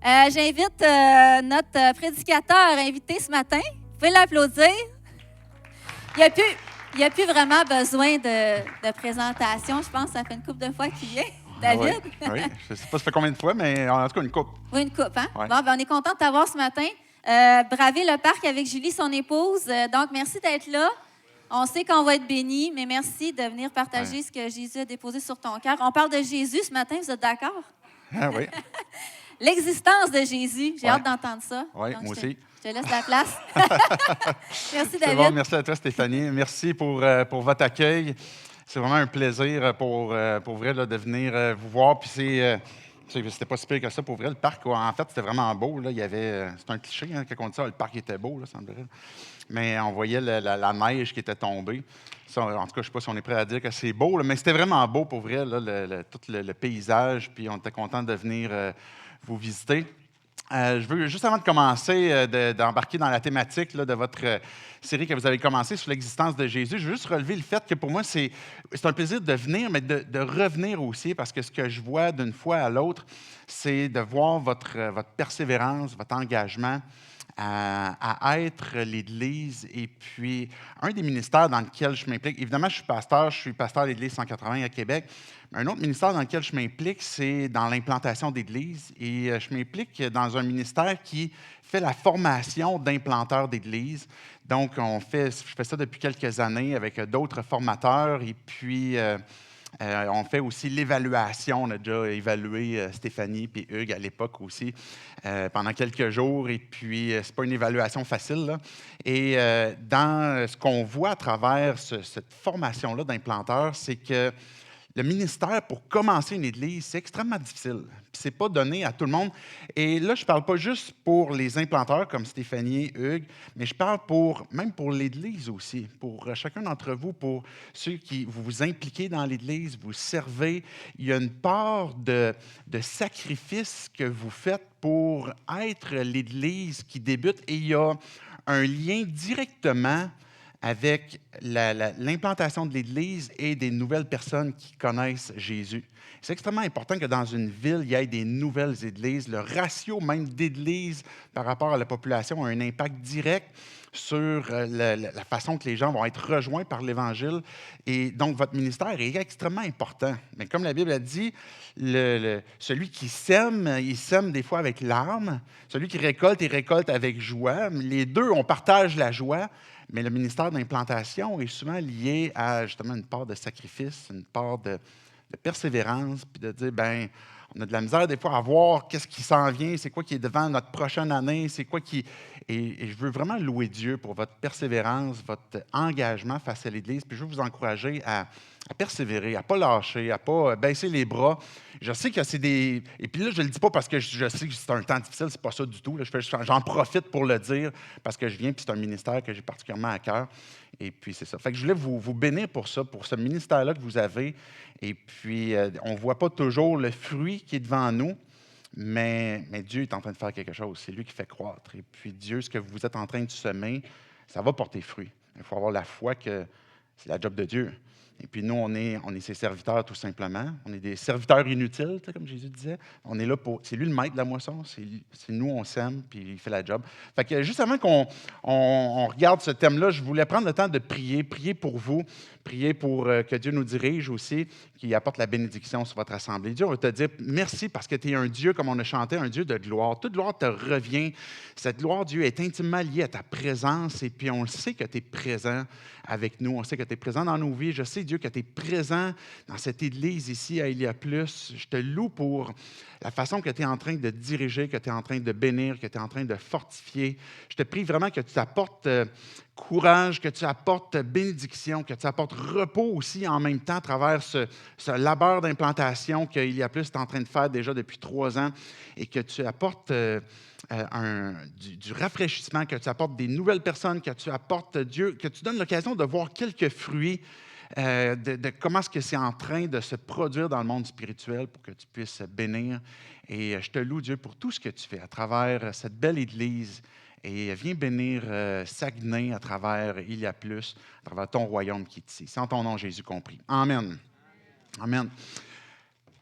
J'invite notre prédicateur invité ce matin. Vous pouvez l'applaudir. Il n'y a plus vraiment besoin de présentation. Je pense que ça fait une couple de fois qu'il vient. David? Oui, je ne sais pas ça fait combien de fois, mais en tout cas, une couple. Oui, une couple, hein? Ouais. Bon, ben, on est content de t'avoir ce matin. Braver le parc avec Julie, son épouse. Donc, merci d'être là. On sait qu'on va être bénis, mais merci de venir partager ce que Jésus a déposé sur ton cœur. On parle de Jésus ce matin, vous êtes d'accord? Ah oui. L'existence de Jésus. J'ai hâte d'entendre ça. Oui, Donc, moi aussi. Je te laisse la place. Merci, C'est David. bon, merci à toi, Stéphanie. Merci pour votre accueil. C'est vraiment un plaisir pour vrai là, de venir vous voir. Puis c'était pas si pire que ça. Pour vrai, le parc, en fait, c'était vraiment beau. Là. Il y avait, c'est un cliché hein, quand on dit ça, le parc était beau, là, semblerait. Mais on voyait la neige qui était tombée. Ça, en tout cas, je ne sais pas si on est prêt à dire que c'est beau, là, mais c'était vraiment beau pour vrai, là, tout le paysage. Puis on était content de venir vous visiter. Je veux, juste avant de commencer, d'embarquer dans la thématique là, de votre série que vous avez commencée sur l'existence de Jésus, je veux juste relever le fait que pour moi, c'est un plaisir de venir, mais de revenir aussi, parce que ce que je vois d'une fois à l'autre, c'est de voir votre persévérance, votre engagement à être l'Église. Et puis, un des ministères dans lequel je m'implique, évidemment, je suis pasteur de l'Église 180 à Québec, mais un autre ministère dans lequel je m'implique, c'est dans l'implantation d'églises. Et je m'implique dans un ministère qui fait la formation d'implanteurs d'églises. Donc, je fais ça depuis quelques années avec d'autres formateurs. Et puis, on fait aussi l'évaluation. On a déjà évalué Stéphanie et Hugues à l'époque aussi pendant quelques jours. Et puis, ce n'est pas une évaluation facile, là. Et dans ce qu'on voit à travers cette formation-là d'implanteur, c'est que le ministère, pour commencer une église, c'est extrêmement difficile. Ce n'est pas donné à tout le monde. Et là, je ne parle pas juste pour les implanteurs comme Stéphanie et Hugues, mais je parle même pour l'église aussi, pour chacun d'entre vous, pour ceux qui vous impliquez dans l'église, vous servez. Il y a une part de sacrifice que vous faites pour être l'église qui débute. Et il y a un lien directement avec l'implantation de l'Église et des nouvelles personnes qui connaissent Jésus. C'est extrêmement important que dans une ville, il y ait des nouvelles églises. Le ratio même d'églises par rapport à la population a un impact direct sur la façon que les gens vont être rejoints par l'Évangile. Et donc, votre ministère est extrêmement important. Mais comme la Bible a dit, celui qui sème, il sème des fois avec larmes. Celui qui récolte, il récolte avec joie. Les deux, on partage la joie. Mais le ministère d'implantation est souvent lié à justement une part de sacrifice, une part de persévérance, puis de dire, ben, on a de la misère des fois à voir qu'est-ce qui s'en vient, c'est quoi qui est devant notre prochaine année, c'est quoi qui... Et je veux vraiment louer Dieu pour votre persévérance, votre engagement face à l'Église, puis je veux vous encourager à persévérer, à ne pas lâcher, à ne pas baisser les bras. Je sais que c'est des... Et puis là, je ne le dis pas parce que je sais que c'est un temps difficile, c'est pas ça du tout. J'en profite pour le dire parce que je viens, puis c'est un ministère que j'ai particulièrement à cœur. Et puis, c'est ça. Fait que je voulais vous bénir pour ça, pour ce ministère-là que vous avez. Et puis, on ne voit pas toujours le fruit qui est devant nous, mais Dieu est en train de faire quelque chose. C'est lui qui fait croître. Et puis, Dieu, ce que vous êtes en train de semer, ça va porter fruit. Il faut avoir la foi que c'est la job de Dieu. Et puis nous, on est ses serviteurs tout simplement. On est des serviteurs inutiles, comme Jésus disait. On est là pour... C'est lui le maître de la moisson. C'est nous, on sème, puis il fait la job. Fait que juste avant qu'on regarde ce thème-là, je voulais prendre le temps de prier pour vous, prier pour que Dieu nous dirige aussi, qu'il apporte la bénédiction sur votre assemblée. Dieu, on va te dire merci parce que tu es un Dieu, comme on a chanté, un Dieu de gloire. Toute gloire te revient. Cette gloire, Dieu, est intimement liée à ta présence. Et puis on le sait que tu es présent avec nous. On sait que tu es présent dans nos vies. Je sais, Dieu, que tu es présent dans cette église ici à Ilia Plus. Je te loue pour la façon que tu es en train de diriger, que tu es en train de bénir, que tu es en train de fortifier. Je te prie vraiment que tu apportes courage, que tu apportes bénédiction, que tu apportes repos aussi en même temps à travers ce labeur d'implantation qu'Ilia Plus est en train de faire déjà depuis 3 ans et que tu apportes du rafraîchissement, que tu apportes des nouvelles personnes, que tu apportes Dieu, que tu donnes l'occasion de voir quelques fruits de comment est-ce que c'est en train de se produire dans le monde spirituel pour que tu puisses bénir. Et je te loue, Dieu, pour tout ce que tu fais à travers cette belle Église. Et viens bénir Saguenay à travers Ilia Plus, à travers ton royaume qui est ici. C'est en ton nom, Jésus compris. Amen. Amen.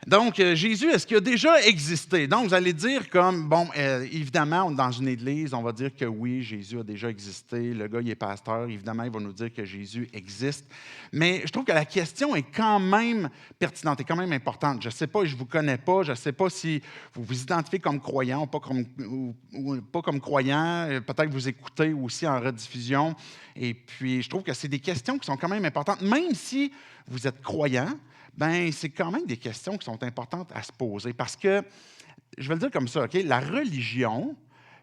Donc, Jésus, est-ce qu'il a déjà existé? Donc, vous allez dire comme, bon, évidemment, dans une église, on va dire que oui, Jésus a déjà existé. Le gars, il est pasteur. Évidemment, il va nous dire que Jésus existe. Mais je trouve que la question est quand même pertinente, est quand même importante. Je ne sais pas, je ne vous connais pas. Je ne sais pas si vous vous identifiez comme croyant ou pas comme croyant. Peut-être que vous écoutez aussi en rediffusion. Et puis, je trouve que c'est des questions qui sont quand même importantes. Même si vous êtes croyant, ben c'est quand même des questions qui sont importantes à se poser. Parce que, je vais le dire comme ça, OK? La religion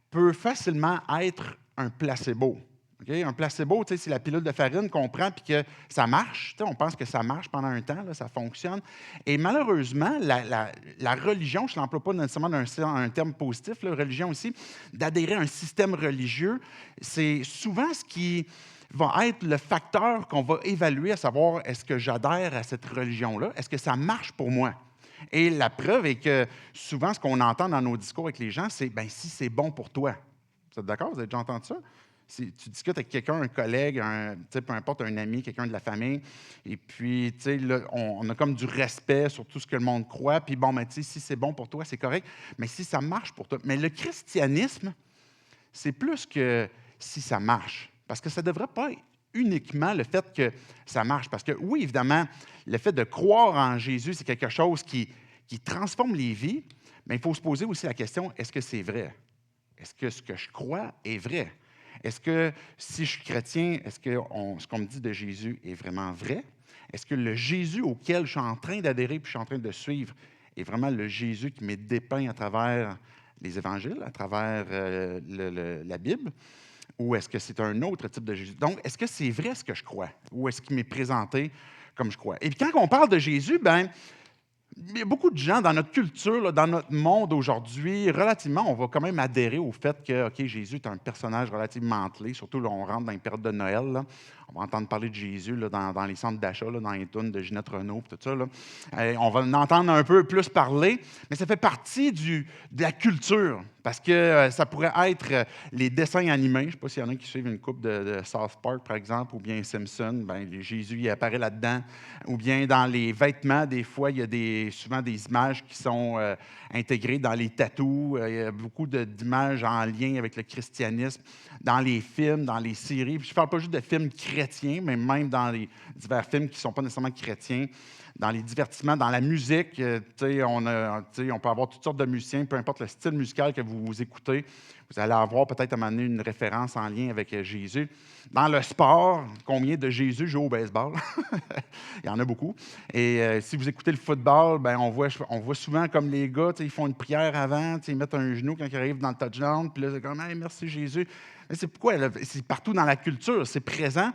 peut facilement être un placebo. Okay? Un placebo, c'est la pilule de farine qu'on prend et que ça marche. On pense que ça marche pendant un temps, là, ça fonctionne. Et malheureusement, la religion, je ne l'emploie pas nécessairement dans un terme positif, la religion aussi, d'adhérer à un système religieux, c'est souvent ce qui va être le facteur qu'on va évaluer à savoir est-ce que j'adhère à cette religion-là, est-ce que ça marche pour moi? Et la preuve est que souvent, ce qu'on entend dans nos discours avec les gens, c'est bien, si c'est bon pour toi. Vous êtes d'accord? Vous avez déjà entendu ça? Si tu discutes avec quelqu'un, un collègue, peu importe, un ami, quelqu'un de la famille, et puis, là, on a comme du respect sur tout ce que le monde croit, puis bon, si c'est bon pour toi, c'est correct, mais si ça marche pour toi. Mais le christianisme, c'est plus que si ça marche. Parce que ça ne devrait pas être uniquement le fait que ça marche. Parce que oui, évidemment, le fait de croire en Jésus, c'est quelque chose qui transforme les vies, mais il faut se poser aussi la question, est-ce que c'est vrai? Est-ce que ce que je crois est vrai? Est-ce que si je suis chrétien, est-ce que ce qu'on me dit de Jésus est vraiment vrai? Est-ce que le Jésus auquel je suis en train d'adhérer puis je suis en train de suivre est vraiment le Jésus qui m'est dépeint à travers les évangiles, à travers la Bible? Ou est-ce que c'est un autre type de Jésus? Donc, est-ce que c'est vrai ce que je crois? Ou est-ce qu'il m'est présenté comme je crois? Et puis, quand on parle de Jésus, bien, il y a beaucoup de gens dans notre culture, là, dans notre monde aujourd'hui, relativement, on va quand même adhérer au fait que, OK, Jésus est un personnage relativement clé, surtout là, on rentre dans une période de Noël. Là. On va entendre parler de Jésus là, dans les centres d'achat, là, dans les tunes de Ginette Renault, tout ça. Là. On va en entendre un peu plus parler, mais ça fait partie de la culture, parce que ça pourrait être les dessins animés. Je ne sais pas s'il y en a qui suivent une coupe de South Park, par exemple, ou bien Simpson. Bien, Jésus il apparaît là-dedans. Ou bien dans les vêtements, des fois, il y a souvent des images qui sont intégrées dans les tatous. Il y a beaucoup d'images en lien avec le christianisme, dans les films, dans les séries. Puis je ne parle pas juste de films chrétiens, mais même dans les divers films qui ne sont pas nécessairement chrétiens, dans les divertissements, dans la musique. On peut avoir toutes sortes de musiciens, peu importe le style musical que vous écoutez. Vous allez avoir peut-être à un moment donné une référence en lien avec Jésus. Dans le sport, combien de Jésus joue au baseball? Il y en a beaucoup. Et si vous écoutez le football, ben on voit souvent comme les gars, ils font une prière avant, ils mettent un genou quand ils arrivent dans le touchdown, puis là, c'est comme hey, « merci Jésus ». Mais c'est pourquoi? C'est partout dans la culture, c'est présent.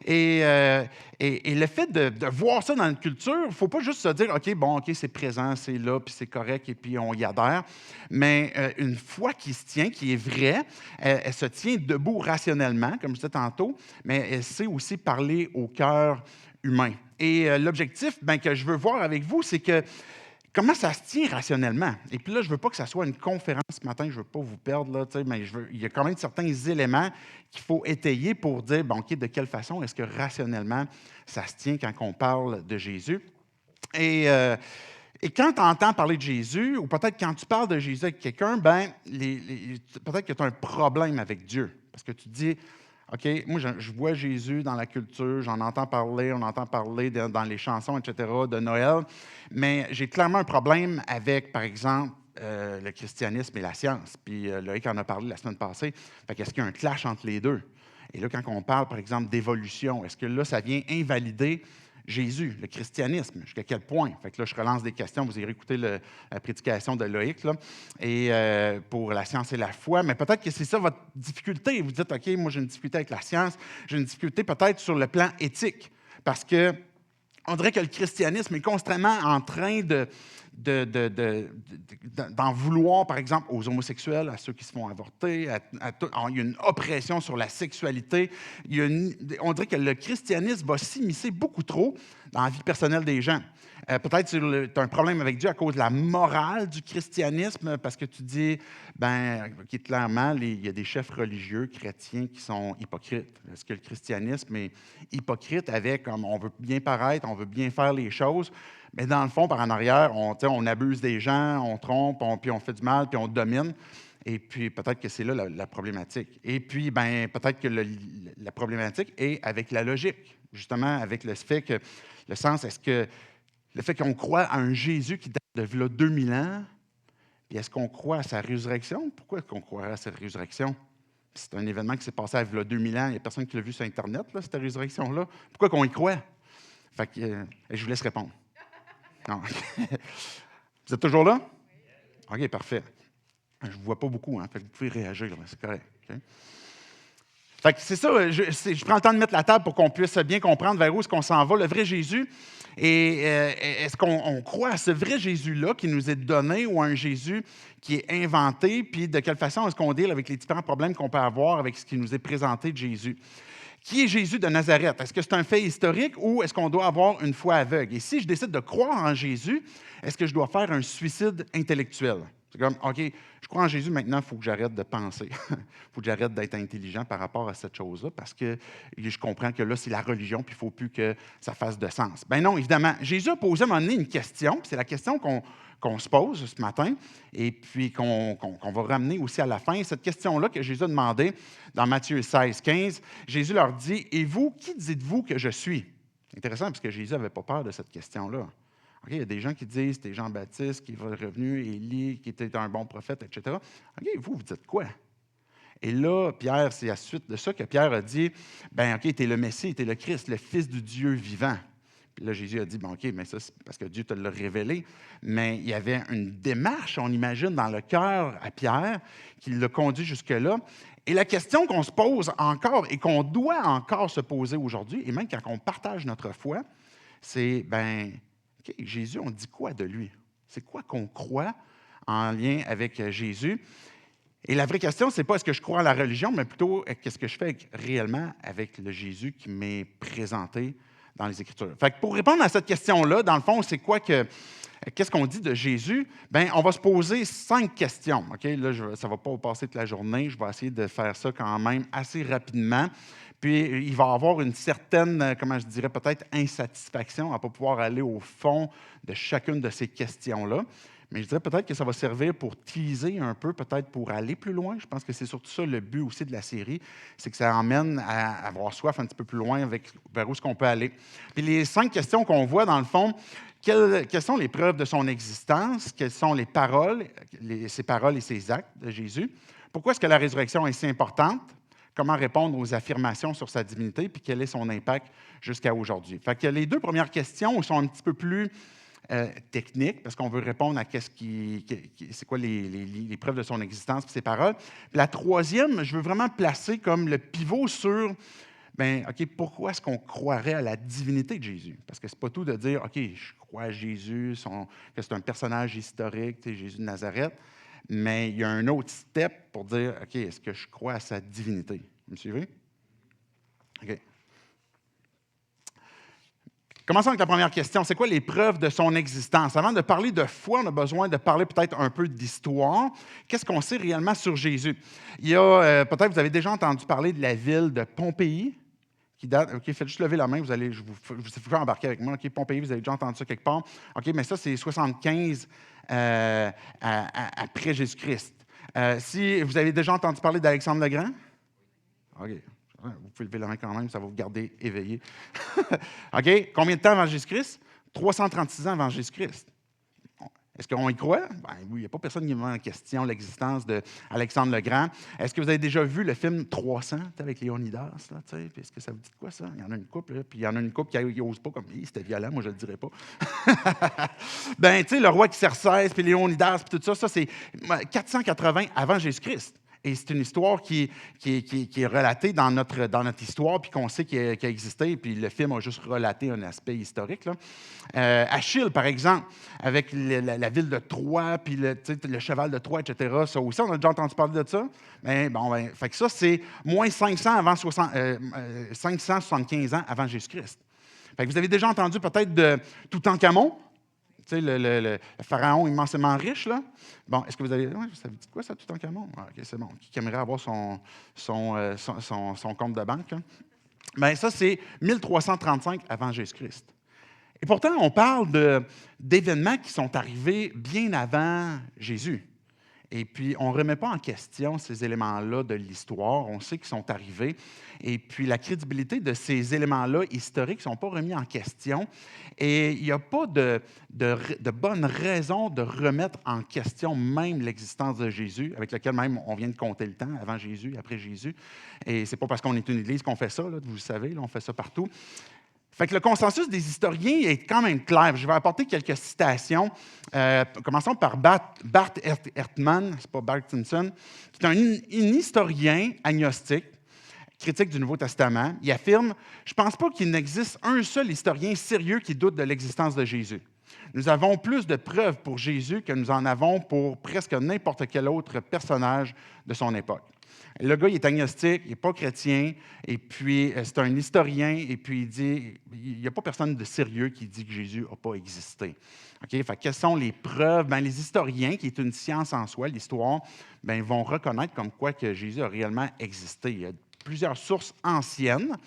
Et le fait de voir ça dans la culture, il ne faut pas juste se dire « OK, c'est présent, c'est là, puis c'est correct, et puis on y adhère ». Mais une foi qui se tient, qui est vraie, elle se tient debout rationnellement, comme je disais tantôt, mais elle sait aussi parler au cœur humain. Et l'objectif que je veux voir avec vous, c'est que comment ça se tient rationnellement? Et puis là, je ne veux pas que ça soit une conférence ce matin, je ne veux pas vous perdre, là, mais il y a quand même certains éléments qu'il faut étayer pour dire, OK, de quelle façon est-ce que rationnellement ça se tient quand on parle de Jésus? Et quand tu entends parler de Jésus, ou peut-être quand tu parles de Jésus avec quelqu'un, peut-être que tu as un problème avec Dieu. Parce que tu te dis, OK, moi, je vois Jésus dans la culture, j'en entends parler, on entend parler dans les chansons, etc., de Noël, mais j'ai clairement un problème avec, par exemple, le christianisme et la science. Puis Loïc en a parlé la semaine passée. Fait qu'est-ce qu'il y a un clash entre les deux? Et là, quand on parle, par exemple, d'évolution, est-ce que là, ça vient invalider Jésus, le christianisme, jusqu'à quel point? Fait que là, je relance des questions. Vous irez écouter la prédication de Loïc là, et, pour la science et la foi. Mais peut-être que c'est ça votre difficulté. Vous dites, OK, moi, j'ai une difficulté avec la science. J'ai une difficulté peut-être sur le plan éthique. Parce que on dirait que le christianisme est constamment en train d'en vouloir, par exemple, aux homosexuels, à ceux qui se font avorter. Il y a une oppression sur la sexualité. On dirait que le christianisme va s'immiscer beaucoup trop dans la vie personnelle des gens. Peut-être que tu as un problème avec Dieu à cause de la morale du christianisme, parce que tu dis, clairement, il y a des chefs religieux chrétiens qui sont hypocrites. Est-ce que le christianisme est hypocrite avec, comme on veut bien paraître, on veut bien faire les choses, mais dans le fond, par en arrière, on abuse des gens, on trompe, puis on fait du mal, puis on domine. Et puis, peut-être que c'est là la problématique. Et puis, peut-être que la problématique est avec la logique, justement, avec le fait que, le sens, le fait qu'on croit à un Jésus qui date de là 2000 ans, puis est-ce qu'on croit à sa résurrection? Pourquoi est-ce qu'on croirait à sa résurrection? C'est un événement qui s'est passé à là 2000 ans. Il n'y a personne qui l'a vu sur Internet, là, cette résurrection-là. Pourquoi qu'on y croit? Fait que, je vous laisse répondre. Non. Vous êtes toujours là? OK, parfait. Je ne vous vois pas beaucoup, hein, fait que vous pouvez réagir, c'est correct. Okay? Fait que c'est ça, je prends le temps de mettre la table pour qu'on puisse bien comprendre vers où est-ce qu'on s'en va, le vrai Jésus. Et est-ce qu'on croit à ce vrai Jésus-là qui nous est donné ou à un Jésus qui est inventé, puis de quelle façon est-ce qu'on deal avec les différents problèmes qu'on peut avoir avec ce qui nous est présenté de Jésus? Qui est Jésus de Nazareth? Est-ce que c'est un fait historique ou est-ce qu'on doit avoir une foi aveugle? Et si je décide de croire en Jésus, est-ce que je dois faire un suicide intellectuel? C'est comme, OK, je crois en Jésus, maintenant, il faut que j'arrête de penser. Il faut que j'arrête d'être intelligent par rapport à cette chose-là, parce que je comprends que là, c'est la religion, puis il ne faut plus que ça fasse de sens. Ben non, évidemment. Jésus a posé à un moment donné une question, puis c'est la question qu'on se pose ce matin, et puis qu'on va ramener aussi à la fin. Cette question-là que Jésus a demandé dans Matthieu 16, 15, Jésus leur dit, « Et vous, qui dites-vous que je suis? » Intéressant, parce que Jésus n'avait pas peur de cette question-là. Okay, il y a des gens qui disent c'était Jean-Baptiste qui est revenu, Élie qui était un bon prophète, etc. OK, vous dites quoi? Et là, Pierre, c'est à la suite de ça que Pierre a dit, OK, tu es le Messie, tu es le Christ, le Fils du Dieu vivant. Puis là, Jésus a dit, OK, mais ça, c'est parce que Dieu te l'a révélé. Mais il y avait une démarche, on imagine, dans le cœur à Pierre qui l'a conduit jusque-là. Et la question qu'on se pose encore et qu'on doit encore se poser aujourd'hui, et même quand on partage notre foi, c'est, OK, Jésus, on dit quoi de lui? C'est quoi qu'on croit en lien avec Jésus? Et la vraie question, ce n'est pas est-ce que je crois à la religion, mais plutôt qu'est-ce que je fais réellement avec le Jésus qui m'est présenté dans les Écritures. Fait que pour répondre à cette question-là, dans le fond, c'est quoi qu'est-ce qu'on dit de Jésus? On va se poser 5 questions. OK? Là, ça ne va pas passer toute la journée. Je vais essayer de faire ça quand même assez rapidement. Puis, il va y avoir une certaine, comment je dirais, peut-être insatisfaction à ne pas pouvoir aller au fond de chacune de ces questions-là. Mais je dirais peut-être que ça va servir pour teaser un peu, peut-être pour aller plus loin. Je pense que c'est surtout ça le but aussi de la série, c'est que ça emmène à avoir soif un petit peu plus loin vers où est-ce qu'on peut aller. Puis les 5 questions qu'on voit, dans le fond, quelles sont les preuves de son existence? Quelles sont les paroles, ses paroles et ses actes de Jésus? Pourquoi est-ce que la résurrection est si importante? Comment répondre aux affirmations sur sa divinité, puis quel est son impact jusqu'à aujourd'hui. Fait que les 2 premières questions sont un petit peu plus techniques, parce qu'on veut répondre à c'est quoi les preuves de son existence et ses paroles. Puis la troisième, je veux vraiment placer comme le pivot sur, OK, pourquoi est-ce qu'on croirait à la divinité de Jésus? Parce que c'est pas tout de dire, OK, je crois à Jésus, que c'est un personnage historique, Jésus de Nazareth. Mais il y a un autre step pour dire, OK, est-ce que je crois à sa divinité? Vous me suivez? OK. Commençons avec la première question. C'est quoi les preuves de son existence? Avant de parler de foi, on a besoin de parler peut-être un peu d'histoire. Qu'est-ce qu'on sait réellement sur Jésus? Il y a, peut-être vous avez déjà entendu parler de la ville de Pompéi, qui date, OK, faites juste lever la main, je vous fais embarquer avec moi. OK, Pompéi, vous avez déjà entendu ça quelque part. OK, mais ça, c'est 75 après Jésus-Christ. Si vous avez déjà entendu parler d'Alexandre le Grand? OK. Vous pouvez lever la main quand même, ça va vous garder éveillé. OK. Combien de temps avant Jésus-Christ? 336 ans avant Jésus-Christ. Est-ce qu'on y croit? Oui, il n'y a pas personne qui met en question l'existence d'Alexandre le Grand. Est-ce que vous avez déjà vu le film 300 avec Léonidas? Est-ce que ça vous dit de quoi, ça? Il y en a une couple, là, puis il y en a une couple qui n'ose pas, comme c'était violent, moi je ne le dirais pas. Le roi Xerxès, puis Léonidas, puis tout ça, c'est 480 avant Jésus-Christ. Et c'est une histoire qui est relatée dans notre histoire, puis qu'on sait qu'il a existé, puis le film a juste relaté un aspect historique. Là. Achille, par exemple, avec la ville de Troie, puis le cheval de Troie, etc., ça aussi, on a déjà entendu parler de ça. Fait que ça, c'est moins 575 ans avant Jésus-Christ. Fait que vous avez déjà entendu peut-être de Toutankhamon. Tu sais, le pharaon immensément riche, là. Bon, est-ce que vous avez... Ouais, ça vous dit quoi, ça, Toutankhamon? Ah, OK, c'est bon. Qui aimerait avoir son compte de banque, là? Bien, ça, c'est 1335 avant Jésus-Christ. Et pourtant, on parle d'événements qui sont arrivés bien avant Jésus. Et puis, on ne remet pas en question ces éléments-là de l'histoire. On sait qu'ils sont arrivés. Et puis, la crédibilité de ces éléments-là historiques ne sont pas remis en question. Et il n'y a pas de bonne raison de remettre en question même l'existence de Jésus, avec laquelle même on vient de compter le temps, avant Jésus, après Jésus. Et ce n'est pas parce qu'on est une Église qu'on fait ça, là, vous le savez, là, on fait ça partout. Fait que le consensus des historiens est quand même clair. Je vais apporter quelques citations. Commençons par Bart Ehrman, c'est pas Bart Simpson, qui est un historien agnostique, critique du Nouveau Testament. Il affirme « Je ne pense pas qu'il n'existe un seul historien sérieux qui doute de l'existence de Jésus. Nous avons plus de preuves pour Jésus que nous en avons pour presque n'importe quel autre personnage de son époque. » Le gars, il est agnostique, il n'est pas chrétien, et puis c'est un historien, et puis il dit, il n'y a pas personne de sérieux qui dit que Jésus n'a pas existé. Okay? Fait, quelles sont les preuves? Bien, les historiens, qui est une science en soi, l'histoire, bien, vont reconnaître comme quoi que Jésus a réellement existé. Il y a plusieurs sources anciennes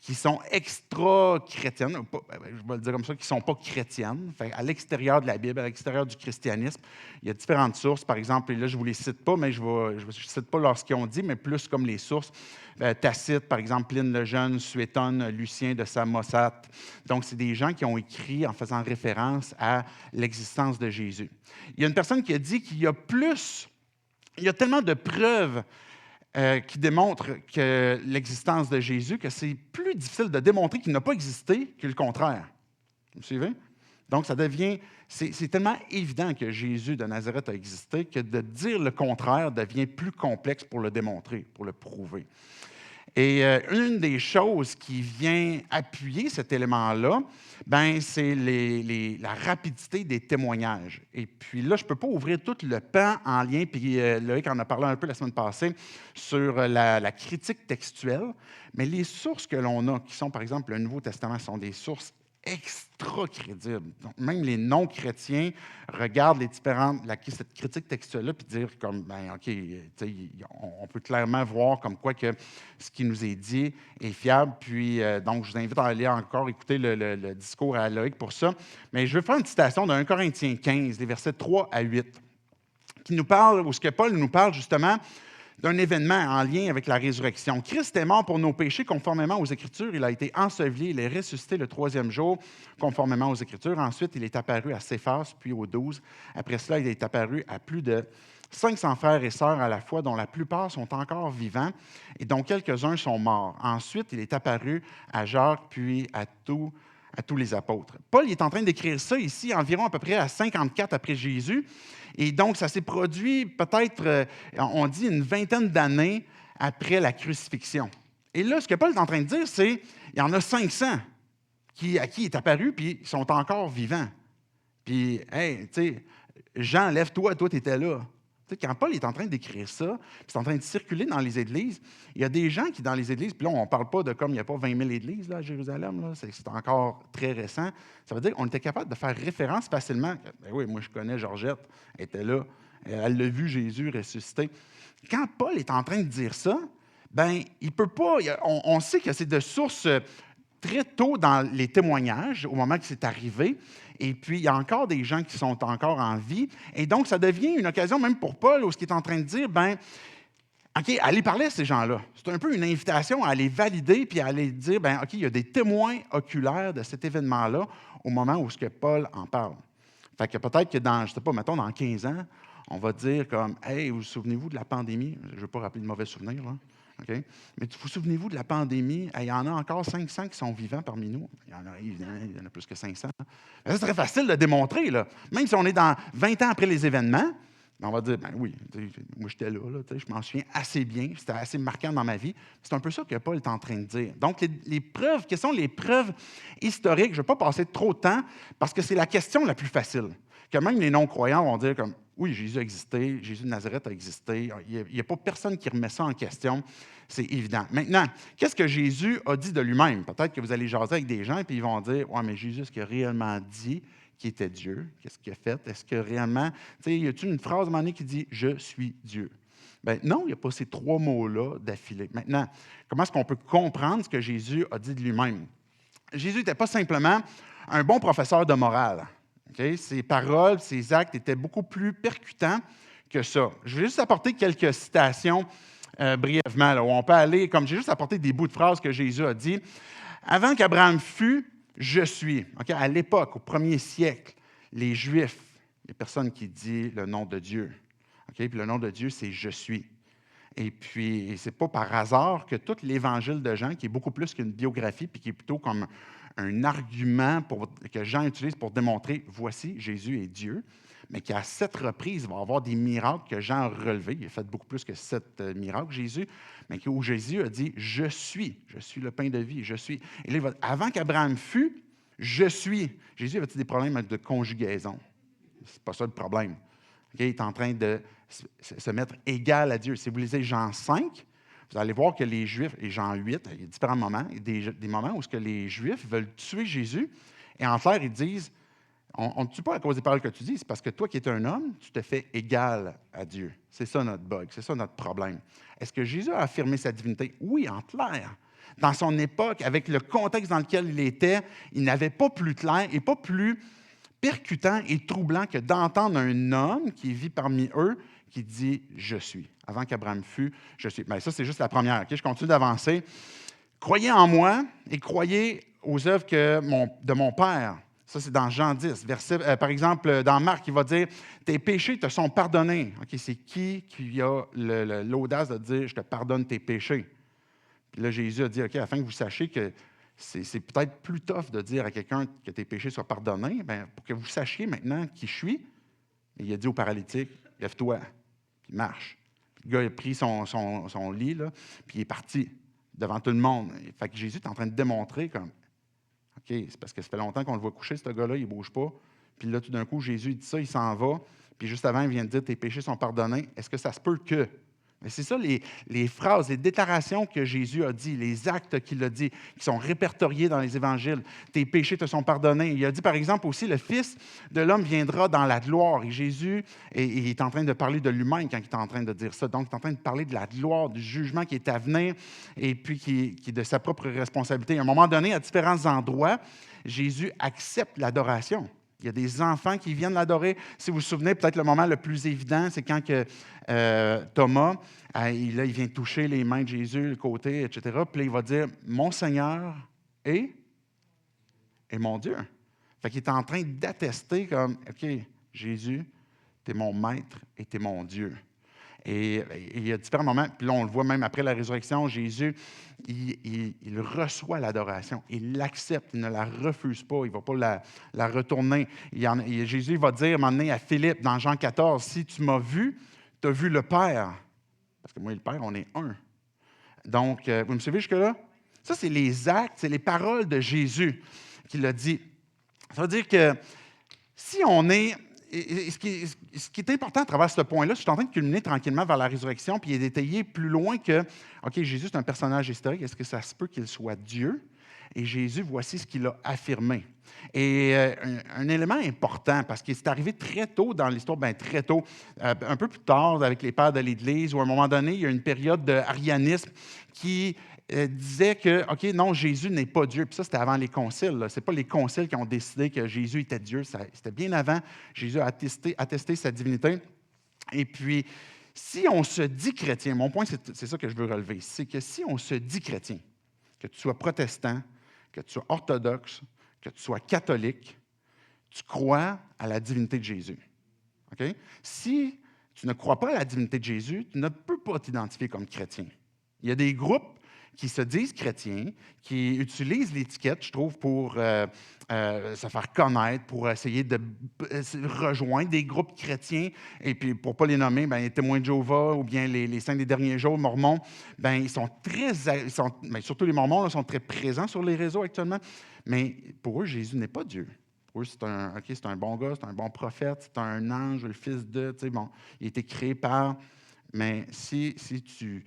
qui sont extra-chrétiennes, je vais le dire comme ça, qui ne sont pas chrétiennes, fait, à l'extérieur de la Bible, à l'extérieur du christianisme. Il y a différentes sources, par exemple, et là, je ne vous les cite pas, mais je ne cite pas lorsqu'ils ont dit, mais plus comme les sources. Tacite, par exemple, Pline le Jeune, Suétone, Lucien de Samosate. Donc, c'est des gens qui ont écrit en faisant référence à l'existence de Jésus. Il y a une personne qui a dit qu'il y a tellement de preuves qui démontre que l'existence de Jésus, que c'est plus difficile de démontrer qu'il n'a pas existé que le contraire. Vous suivez? Donc, ça devient... C'est tellement évident que Jésus de Nazareth a existé que de dire le contraire devient plus complexe pour le démontrer, pour le prouver. Et une des choses qui vient appuyer cet élément-là, ben, c'est la rapidité des témoignages. Et puis là, je ne peux pas ouvrir tout le pan en lien, puis Loïc en a parlé un peu la semaine passée, sur la critique textuelle, mais les sources que l'on a, qui sont par exemple le Nouveau Testament, sont des sources extra crédibles. Donc, même les non-chrétiens regardent cette critique textuelle-là puis dire comme, ben OK, on peut clairement voir comme quoi que ce qui nous est dit est fiable. Puis, donc, je vous invite à aller encore écouter le discours à Loïc pour ça. Mais je vais faire une citation de 1 Corinthiens 15, les versets 3 à 8, qui nous parle, où ce que Paul nous parle justement d'un événement en lien avec la résurrection. Christ est mort pour nos péchés conformément aux Écritures. Il a été enseveli, il est ressuscité le troisième jour conformément aux Écritures. Ensuite, il est apparu à Céphas, puis aux 12. Après cela, il est apparu à plus de 500 frères et sœurs à la fois, dont la plupart sont encore vivants et dont quelques-uns sont morts. Ensuite, il est apparu à Jacques, puis à tous les apôtres. Paul est en train d'écrire ça ici, environ à peu près à 54 après Jésus. Et donc, ça s'est produit peut-être, on dit, une vingtaine d'années après la crucifixion. Et là, ce que Paul est en train de dire, c'est qu'il y en a 500 à qui il est apparu, puis ils sont encore vivants. Puis, hey, tu sais, Jean, lève-toi, toi, tu étais là. Tu sais, quand Paul est en train d'écrire ça, puis c'est en train de circuler dans les églises, il y a des gens qui, dans les églises, puis là, on ne parle pas de comme il n'y a pas 20 000 églises là, à Jérusalem, là, c'est encore très récent. Ça veut dire qu'on était capable de faire référence facilement. Ben oui, moi, je connais Georgette, elle était là, elle l'a vu Jésus ressuscité. Quand Paul est en train de dire ça, ben il peut pas, on sait que c'est de sources très tôt dans les témoignages, au moment que c'est arrivé. Et puis, il y a encore des gens qui sont encore en vie. Et donc, ça devient une occasion, même pour Paul, où ce qu'il est en train de dire, ben, OK, allez parler à ces gens-là. C'est un peu une invitation à les valider puis à aller dire, ben, OK, il y a des témoins oculaires de cet événement-là au moment où ce que Paul en parle. Fait que peut-être que dans, je ne sais pas, mettons, dans 15 ans, on va dire comme, hey, vous souvenez-vous de la pandémie? Je ne veux pas rappeler de mauvais souvenirs, là. Okay? Mais vous souvenez-vous de la pandémie? Il y en a encore 500 qui sont vivants parmi nous. Il y en a plus que 500. C'est très facile de démontrer. Là. Même si on est dans 20 ans après les événements, on va dire, ben oui, moi j'étais là, je m'en souviens assez bien, c'était assez marquant dans ma vie. C'est un peu ça que Paul est en train de dire. Donc, les preuves, quelles sont les preuves historiques? Je ne vais pas passer trop de temps parce que c'est la question la plus facile. Que même les non-croyants vont dire comme, oui, Jésus a existé, Jésus de Nazareth a existé. Il n'y a pas personne qui remet ça en question. C'est évident. Maintenant, qu'est-ce que Jésus a dit de lui-même? Peut-être que vous allez jaser avec des gens et puis ils vont dire, ouais, mais Jésus, est-ce qu'il a réellement dit qui était Dieu? Qu'est-ce qu'il a fait? Est-ce que réellement, y a-t-il une phrase à un moment donné qui dit « Je suis Dieu ». Bien, non, il n'y a pas ces trois mots-là d'affilée. Maintenant, comment est-ce qu'on peut comprendre ce que Jésus a dit de lui-même? Jésus n'était pas simplement un bon professeur de morale. Okay? Ses paroles, ses actes étaient beaucoup plus percutants que ça. Je vais juste apporter quelques citations brièvement, là, où on peut aller, comme j'ai juste apporté des bouts de phrases que Jésus a dit. Avant qu'Abraham fût, je suis. Okay? À l'époque, au 1er siècle, les Juifs, les personnes qui disent le nom de Dieu. Okay? Puis le nom de Dieu, c'est « je suis ». Et puis, ce n'est pas par hasard que tout l'Évangile de Jean, qui est beaucoup plus qu'une biographie, puis qui est plutôt comme un argument que Jean utilise pour démontrer « voici, Jésus est Dieu », mais qu'à 7 reprises, il va y avoir des miracles que Jean a relevés. Il a fait beaucoup plus que 7 miracles, Jésus, mais où Jésus a dit « je suis le pain de vie, je suis ». Et là, avant qu'Abraham fût, « je suis ». Jésus avait-il des problèmes de conjugaison? C'est pas ça le problème. Okay? Il est en train de se mettre égal à Dieu. Si vous lisez Jean 5, vous allez voir que les Juifs, et Jean 8, il y a différents moments, des moments où les Juifs veulent tuer Jésus, et en clair, ils disent, on ne te tue pas à cause des paroles que tu dis, c'est parce que toi qui es un homme, tu te fais égal à Dieu. C'est ça notre bug, c'est ça notre problème. Est-ce que Jésus a affirmé sa divinité? Oui, en clair. Dans son époque, avec le contexte dans lequel il était, il n'avait pas plus clair et pas plus percutant et troublant que d'entendre un homme qui vit parmi eux qui dit « je suis ». Avant qu'Abraham fût, « je suis ». Bien, ça, c'est juste la première. Okay? Je continue d'avancer. « Croyez en moi et croyez aux œuvres de mon Père ». Ça, c'est dans Jean 10. Par exemple, dans Marc, il va dire « tes péchés te sont pardonnés ». Okay? C'est qui a l'audace de dire « je te pardonne tes péchés ». Puis là, Jésus a dit « OK, afin que vous sachiez que c'est peut-être plus tough de dire à quelqu'un que tes péchés soient pardonnés, bien, pour que vous sachiez maintenant qui je suis. » Il a dit au paralytique, « lève-toi », puis marche. Puis le gars a pris son lit, là, puis il est parti devant tout le monde. Fait que Jésus est en train de démontrer comme, OK, c'est parce que ça fait longtemps qu'on le voit coucher, ce gars-là, il ne bouge pas. Puis là, tout d'un coup, Jésus dit ça, il s'en va. Puis juste avant, il vient de dire, tes péchés sont pardonnés. Est-ce que ça se peut que... Mais c'est ça, les phrases, les déclarations que Jésus a dit, les actes qu'il a dit, qui sont répertoriés dans les évangiles. Tes péchés te sont pardonnés. Il a dit, par exemple, aussi, le Fils de l'homme viendra dans la gloire. Et Jésus il est en train de parler de lui-même quand il est en train de dire ça. Donc, il est en train de parler de la gloire, du jugement qui est à venir, et puis qui est de sa propre responsabilité. À un moment donné, à différents endroits, Jésus accepte l'adoration. Il y a des enfants qui viennent l'adorer. Si vous vous souvenez, peut-être le moment le plus évident, c'est quand Thomas, il vient toucher les mains de Jésus, le côté, etc. Puis là, il va dire « Mon Seigneur et mon Dieu ». Fait qu'il est en train d'attester comme « OK, Jésus, tu es mon maître et tu es mon Dieu ». Et il y a différents moments, puis là, on le voit même après la résurrection, Jésus, il reçoit l'adoration, il l'accepte, il ne la refuse pas, il ne va pas la retourner. Jésus va dire, m'emmener à Philippe, dans Jean 14, « Si tu m'as vu, tu as vu le Père. » Parce que moi et le Père, on est un. Donc, vous me suivez jusque-là? Ça, c'est les actes, c'est les paroles de Jésus qu'il a dit. Ça veut dire que si on est... Et ce qui est important à travers ce point-là, je suis en train de culminer tranquillement vers la résurrection, puis il est détaillé plus loin que, OK, Jésus, c'est un personnage historique, est-ce que ça se peut qu'il soit Dieu? Et Jésus, voici ce qu'il a affirmé. Et un élément important, parce qu'il est arrivé très tôt dans l'histoire, bien très tôt, un peu plus tard avec les pères de l'Église, où à un moment donné, il y a une période d'arianisme qui disait que, OK, non, Jésus n'est pas Dieu. Puis ça, c'était avant les conciles. Ce n'est pas les conciles qui ont décidé que Jésus était Dieu. C'était bien avant. Jésus a attesté sa divinité. Et puis, si on se dit chrétien, mon point, c'est ça que je veux relever, c'est que si on se dit chrétien, que tu sois protestant, que tu sois orthodoxe, que tu sois catholique, tu crois à la divinité de Jésus. OK? Si tu ne crois pas à la divinité de Jésus, tu ne peux pas t'identifier comme chrétien. Il y a des groupes qui se disent chrétiens, qui utilisent l'étiquette, je trouve, pour se faire connaître, pour essayer de rejoindre des groupes chrétiens. Et puis, pour ne pas les nommer, bien, les témoins de Jéhovah ou bien les saints des derniers jours, mormons, bien, surtout les mormons, là, sont très présents sur les réseaux actuellement. Mais pour eux, Jésus n'est pas Dieu. Pour eux, c'est un bon gars, c'est un bon prophète, c'est un ange, le fils de, bon, il a été créé par... Mais si tu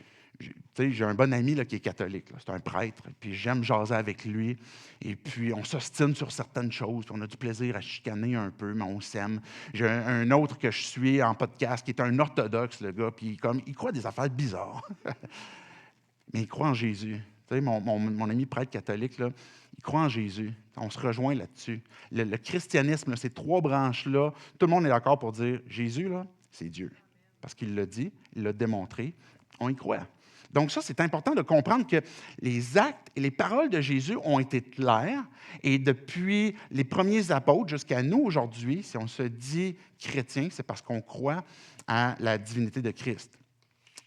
J'ai un bon ami là, qui est catholique, là, c'est un prêtre, puis j'aime jaser avec lui, et puis on s'ostine sur certaines choses, puis on a du plaisir à chicaner un peu, mais on s'aime. J'ai un autre que je suis en podcast, qui est un orthodoxe, le gars, puis il croit des affaires bizarres, mais il croit en Jésus. Mon ami prêtre catholique, là, il croit en Jésus. On se rejoint là-dessus. Le christianisme, là, ces trois branches-là, tout le monde est d'accord pour dire, Jésus, là, c'est Dieu. Parce qu'il l'a dit, il l'a démontré, on y croit. Donc ça, c'est important de comprendre que les actes et les paroles de Jésus ont été clairs, et depuis les premiers apôtres jusqu'à nous aujourd'hui, si on se dit chrétien, c'est parce qu'on croit à la divinité de Christ.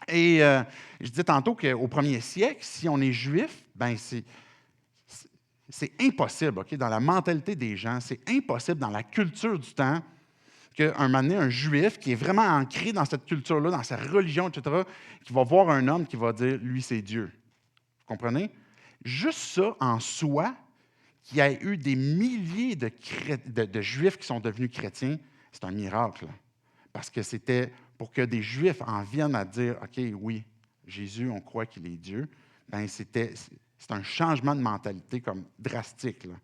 Et je disais tantôt qu'au premier siècle, si on est juif, ben c'est impossible, OK? Dans la mentalité des gens, c'est impossible dans la culture du temps qu'un moment donné, un juif qui est vraiment ancré dans cette culture-là, dans sa religion, etc., qui va voir un homme qui va dire « lui, c'est Dieu ». Vous comprenez? Juste ça, en soi, qu'il y ait eu des milliers de juifs qui sont devenus chrétiens, c'est un miracle. Parce que c'était pour que des juifs en viennent à dire « OK, oui, Jésus, on croit qu'il est Dieu », bien, c'est un changement de mentalité comme drastique, là.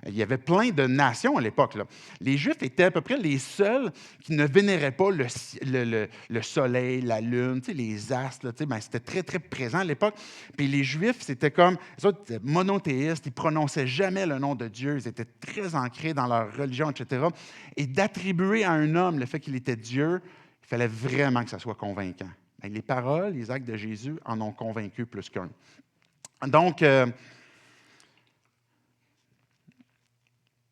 Il y avait plein de nations à l'époque, là. Les Juifs étaient à peu près les seuls qui ne vénéraient pas le soleil, la lune, les astres. Là, ben, c'était très, très présent à l'époque. Puis les Juifs, c'était comme, les autres étaient monothéistes, ils ne prononçaient jamais le nom de Dieu, ils étaient très ancrés dans leur religion, etc. Et d'attribuer à un homme le fait qu'il était Dieu, il fallait vraiment que ça soit convaincant. Ben, les paroles, les actes de Jésus en ont convaincu plus qu'un. Donc,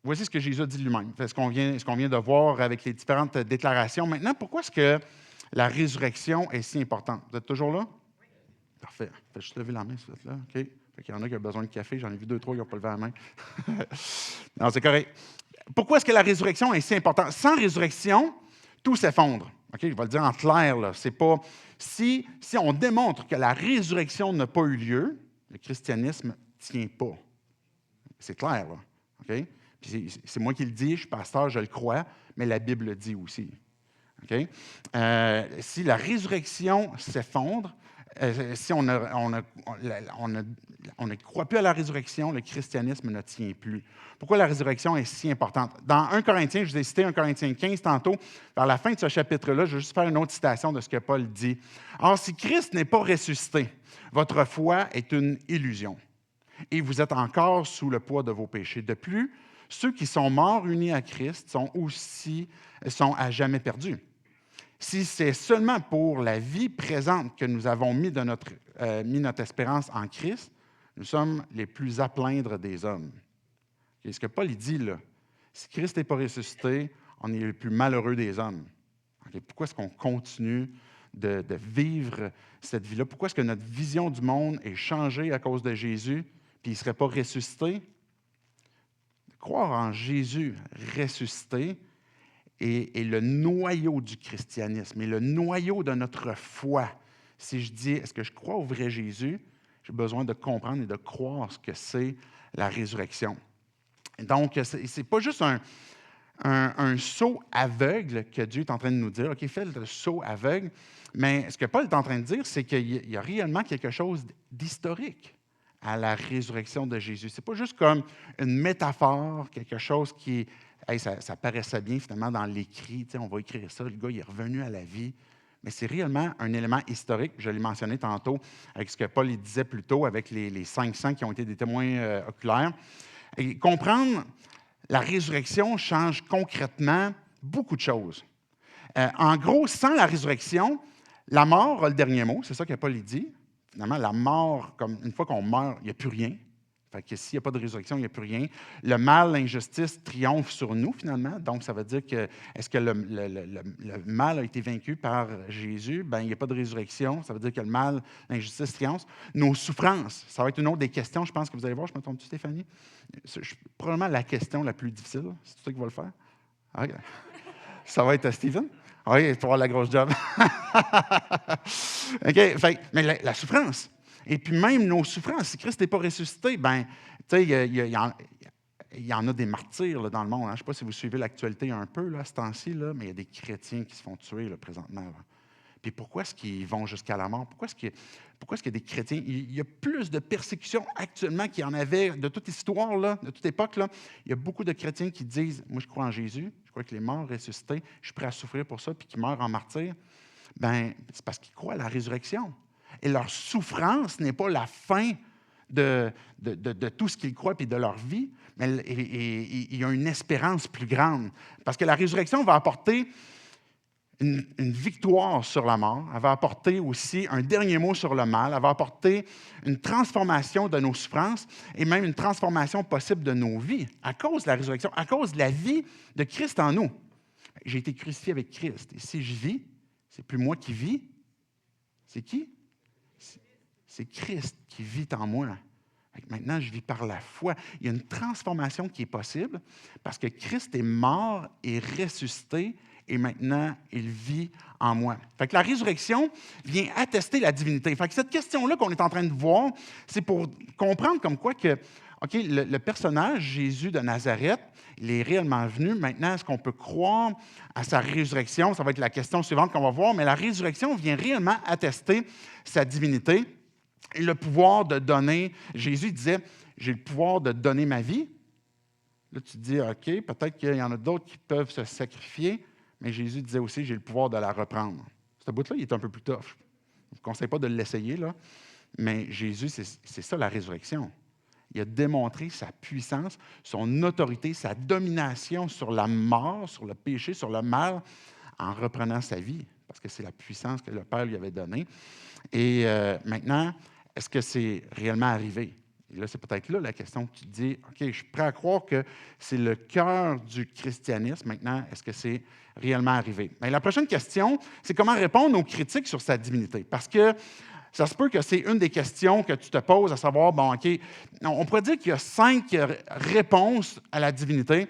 voici ce que Jésus a dit lui-même, ce qu'on vient de voir avec les différentes déclarations. Maintenant, pourquoi est-ce que la résurrection est si importante? Vous êtes toujours là? Oui. Parfait. Faites juste lever la main si vous êtes là. OK. Il y en a qui ont besoin de café. J'en ai vu 2, 3 qui n'ont pas levé la main. Non, c'est correct. Pourquoi est-ce que la résurrection est si importante? Sans résurrection, tout s'effondre. OK? Je vais le dire en clair, là. C'est pas... Si on démontre que la résurrection n'a pas eu lieu, le christianisme ne tient pas. C'est clair, là. OK? Puis c'est moi qui le dis, je suis pasteur, je le crois, mais la Bible le dit aussi. Okay? Si la résurrection s'effondre, si on ne croit plus à la résurrection, le christianisme ne tient plus. Pourquoi la résurrection est si importante? Dans 1 Corinthiens, je vous ai cité 1 Corinthiens 15 tantôt, vers la fin de ce chapitre-là, je vais juste faire une autre citation de ce que Paul dit. « Or, si Christ n'est pas ressuscité, votre foi est une illusion, et vous êtes encore sous le poids de vos péchés. De plus, ceux qui sont morts unis à Christ sont à jamais perdus. Si c'est seulement pour la vie présente que nous avons mis notre espérance en Christ, nous sommes les plus à plaindre des hommes. » Et ce que Paul dit là, si Christ n'est pas ressuscité, on est les plus malheureux des hommes. Okay? Pourquoi est-ce qu'on continue de vivre cette vie-là? Pourquoi est-ce que notre vision du monde est changée à cause de Jésus, puis il ne serait pas ressuscité? Croire en Jésus ressuscité est le noyau du christianisme, et le noyau de notre foi. Si je dis, est-ce que je crois au vrai Jésus, j'ai besoin de comprendre et de croire ce que c'est la résurrection. Donc, ce n'est pas juste un saut aveugle que Dieu est en train de nous dire. OK, fais le saut aveugle, mais ce que Paul est en train de dire, c'est qu'il y a réellement quelque chose d'historique à la résurrection de Jésus. Ce n'est pas juste comme une métaphore, quelque chose qui, ça paraissait bien finalement dans l'écrit, on va écrire ça, le gars il est revenu à la vie, mais c'est réellement un élément historique, je l'ai mentionné tantôt avec ce que Paul disait plus tôt, avec les 500 qui ont été des témoins oculaires. Et comprendre la résurrection change concrètement beaucoup de choses. En gros, sans la résurrection, la mort a le dernier mot, c'est ça que Paul dit. Finalement, la mort, comme une fois qu'on meurt, il n'y a plus rien. Fait que s'il n'y a pas de résurrection, il n'y a plus rien. Le mal, l'injustice triomphe sur nous, finalement. Donc, ça veut dire que, est-ce que le mal a été vaincu par Jésus? Bien, il n'y a pas de résurrection. Ça veut dire que le mal, l'injustice triomphe. Nos souffrances, ça va être une autre des questions, je pense que vous allez voir. Je me trompe-tu, Stéphanie? Probablement la question la plus difficile. C'est toi qui vas le faire? Okay. Ça va être Stephen? Oui, il faut avoir la grosse job. OK, mais la souffrance. Et puis même nos souffrances, si Christ n'est pas ressuscité, bien, tu sais, il y en a des martyrs là, dans le monde. Hein. Je ne sais pas si vous suivez l'actualité un peu là, ce temps-ci, là, mais il y a des chrétiens qui se font tuer là, présentement. Là. Puis pourquoi est-ce qu'ils vont jusqu'à la mort? Pourquoi est-ce qu'il y a des chrétiens? Il y a plus de persécutions actuellement qu'il y en avait de toute histoire, là, de toute époque. Là. Il y a beaucoup de chrétiens qui disent, moi je crois en Jésus, je crois qu'il est mort, ressuscité, je suis prêt à souffrir pour ça, puis qu'il meurt en martyr. Bien, c'est parce qu'ils croient à la résurrection. Et leur souffrance n'est pas la fin de tout ce qu'ils croient et de leur vie, mais il y a une espérance plus grande. Parce que la résurrection va apporter une victoire sur la mort, elle va apporter aussi un dernier mot sur le mal, elle va apporter une transformation de nos souffrances et même une transformation possible de nos vies à cause de la résurrection, à cause de la vie de Christ en nous. J'ai été crucifié avec Christ et si je vis, c'est plus moi qui vis, c'est qui? C'est Christ qui vit en moi. Maintenant, je vis par la foi. Il y a une transformation qui est possible parce que Christ est mort et ressuscité et maintenant, il vit en moi. Fait que la résurrection vient attester la divinité. Fait que cette question-là qu'on est en train de voir, c'est pour comprendre comme quoi que le personnage, Jésus de Nazareth, il est réellement venu. Maintenant, est-ce qu'on peut croire à sa résurrection? Ça va être la question suivante qu'on va voir, mais la résurrection vient réellement attester sa divinité et le pouvoir de donner. Jésus disait, j'ai le pouvoir de donner ma vie. Là, tu te dis, OK, peut-être qu'il y en a d'autres qui peuvent se sacrifier, mais Jésus disait aussi, j'ai le pouvoir de la reprendre. Ce bout-là, il est un peu plus tough. Je ne vous conseille pas de l'essayer, là. Mais Jésus, c'est ça la résurrection. Il a démontré sa puissance, son autorité, sa domination sur la mort, sur le péché, sur le mal, en reprenant sa vie, parce que c'est la puissance que le Père lui avait donnée. Et maintenant, est-ce que c'est réellement arrivé? Et là, c'est peut-être là la question que tu te dis, OK, je suis prêt à croire que c'est le cœur du christianisme. Maintenant, est-ce que c'est réellement arrivé? Bien, la prochaine question, c'est comment répondre aux critiques sur sa divinité. Parce que ça se peut que c'est une des questions que tu te poses, à savoir, bon, OK, on pourrait dire qu'il y a 5 réponses à la divinité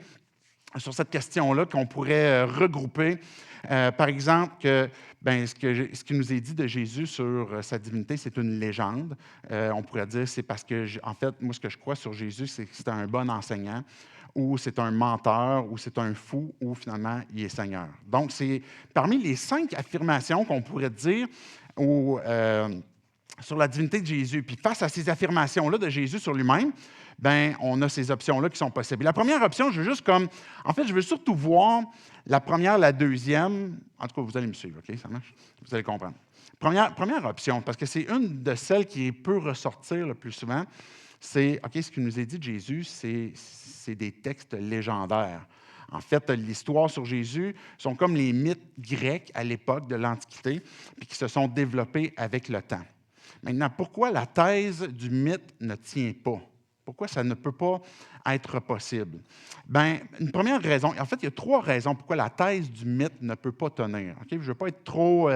sur cette question-là qu'on pourrait regrouper. Par exemple, ce qui nous est dit de Jésus sur sa divinité, c'est une légende. On pourrait dire c'est parce que, en fait, moi, ce que je crois sur Jésus, c'est que c'est un bon enseignant, ou c'est un menteur, ou c'est un fou, ou finalement, il est Seigneur. Donc, c'est parmi les 5 affirmations qu'on pourrait dire sur la divinité de Jésus. Puis face à ces affirmations-là de Jésus sur lui-même, bien, on a ces options-là qui sont possibles. Et la première option, je veux surtout voir la première, la deuxième. En tout cas, vous allez me suivre, OK? Ça marche? Vous allez comprendre. Première option, parce que c'est une de celles qui peut ressortir le plus souvent, c'est, OK, ce qui nous est dit de Jésus, c'est des textes légendaires. En fait, l'histoire sur Jésus sont comme les mythes grecs à l'époque de l'Antiquité, puis qui se sont développés avec le temps. Maintenant, pourquoi la thèse du mythe ne tient pas? Pourquoi ça ne peut pas être possible? Bien, une première raison, en fait, il y a 3 raisons pourquoi la thèse du mythe ne peut pas tenir. Okay? Je ne veux pas être trop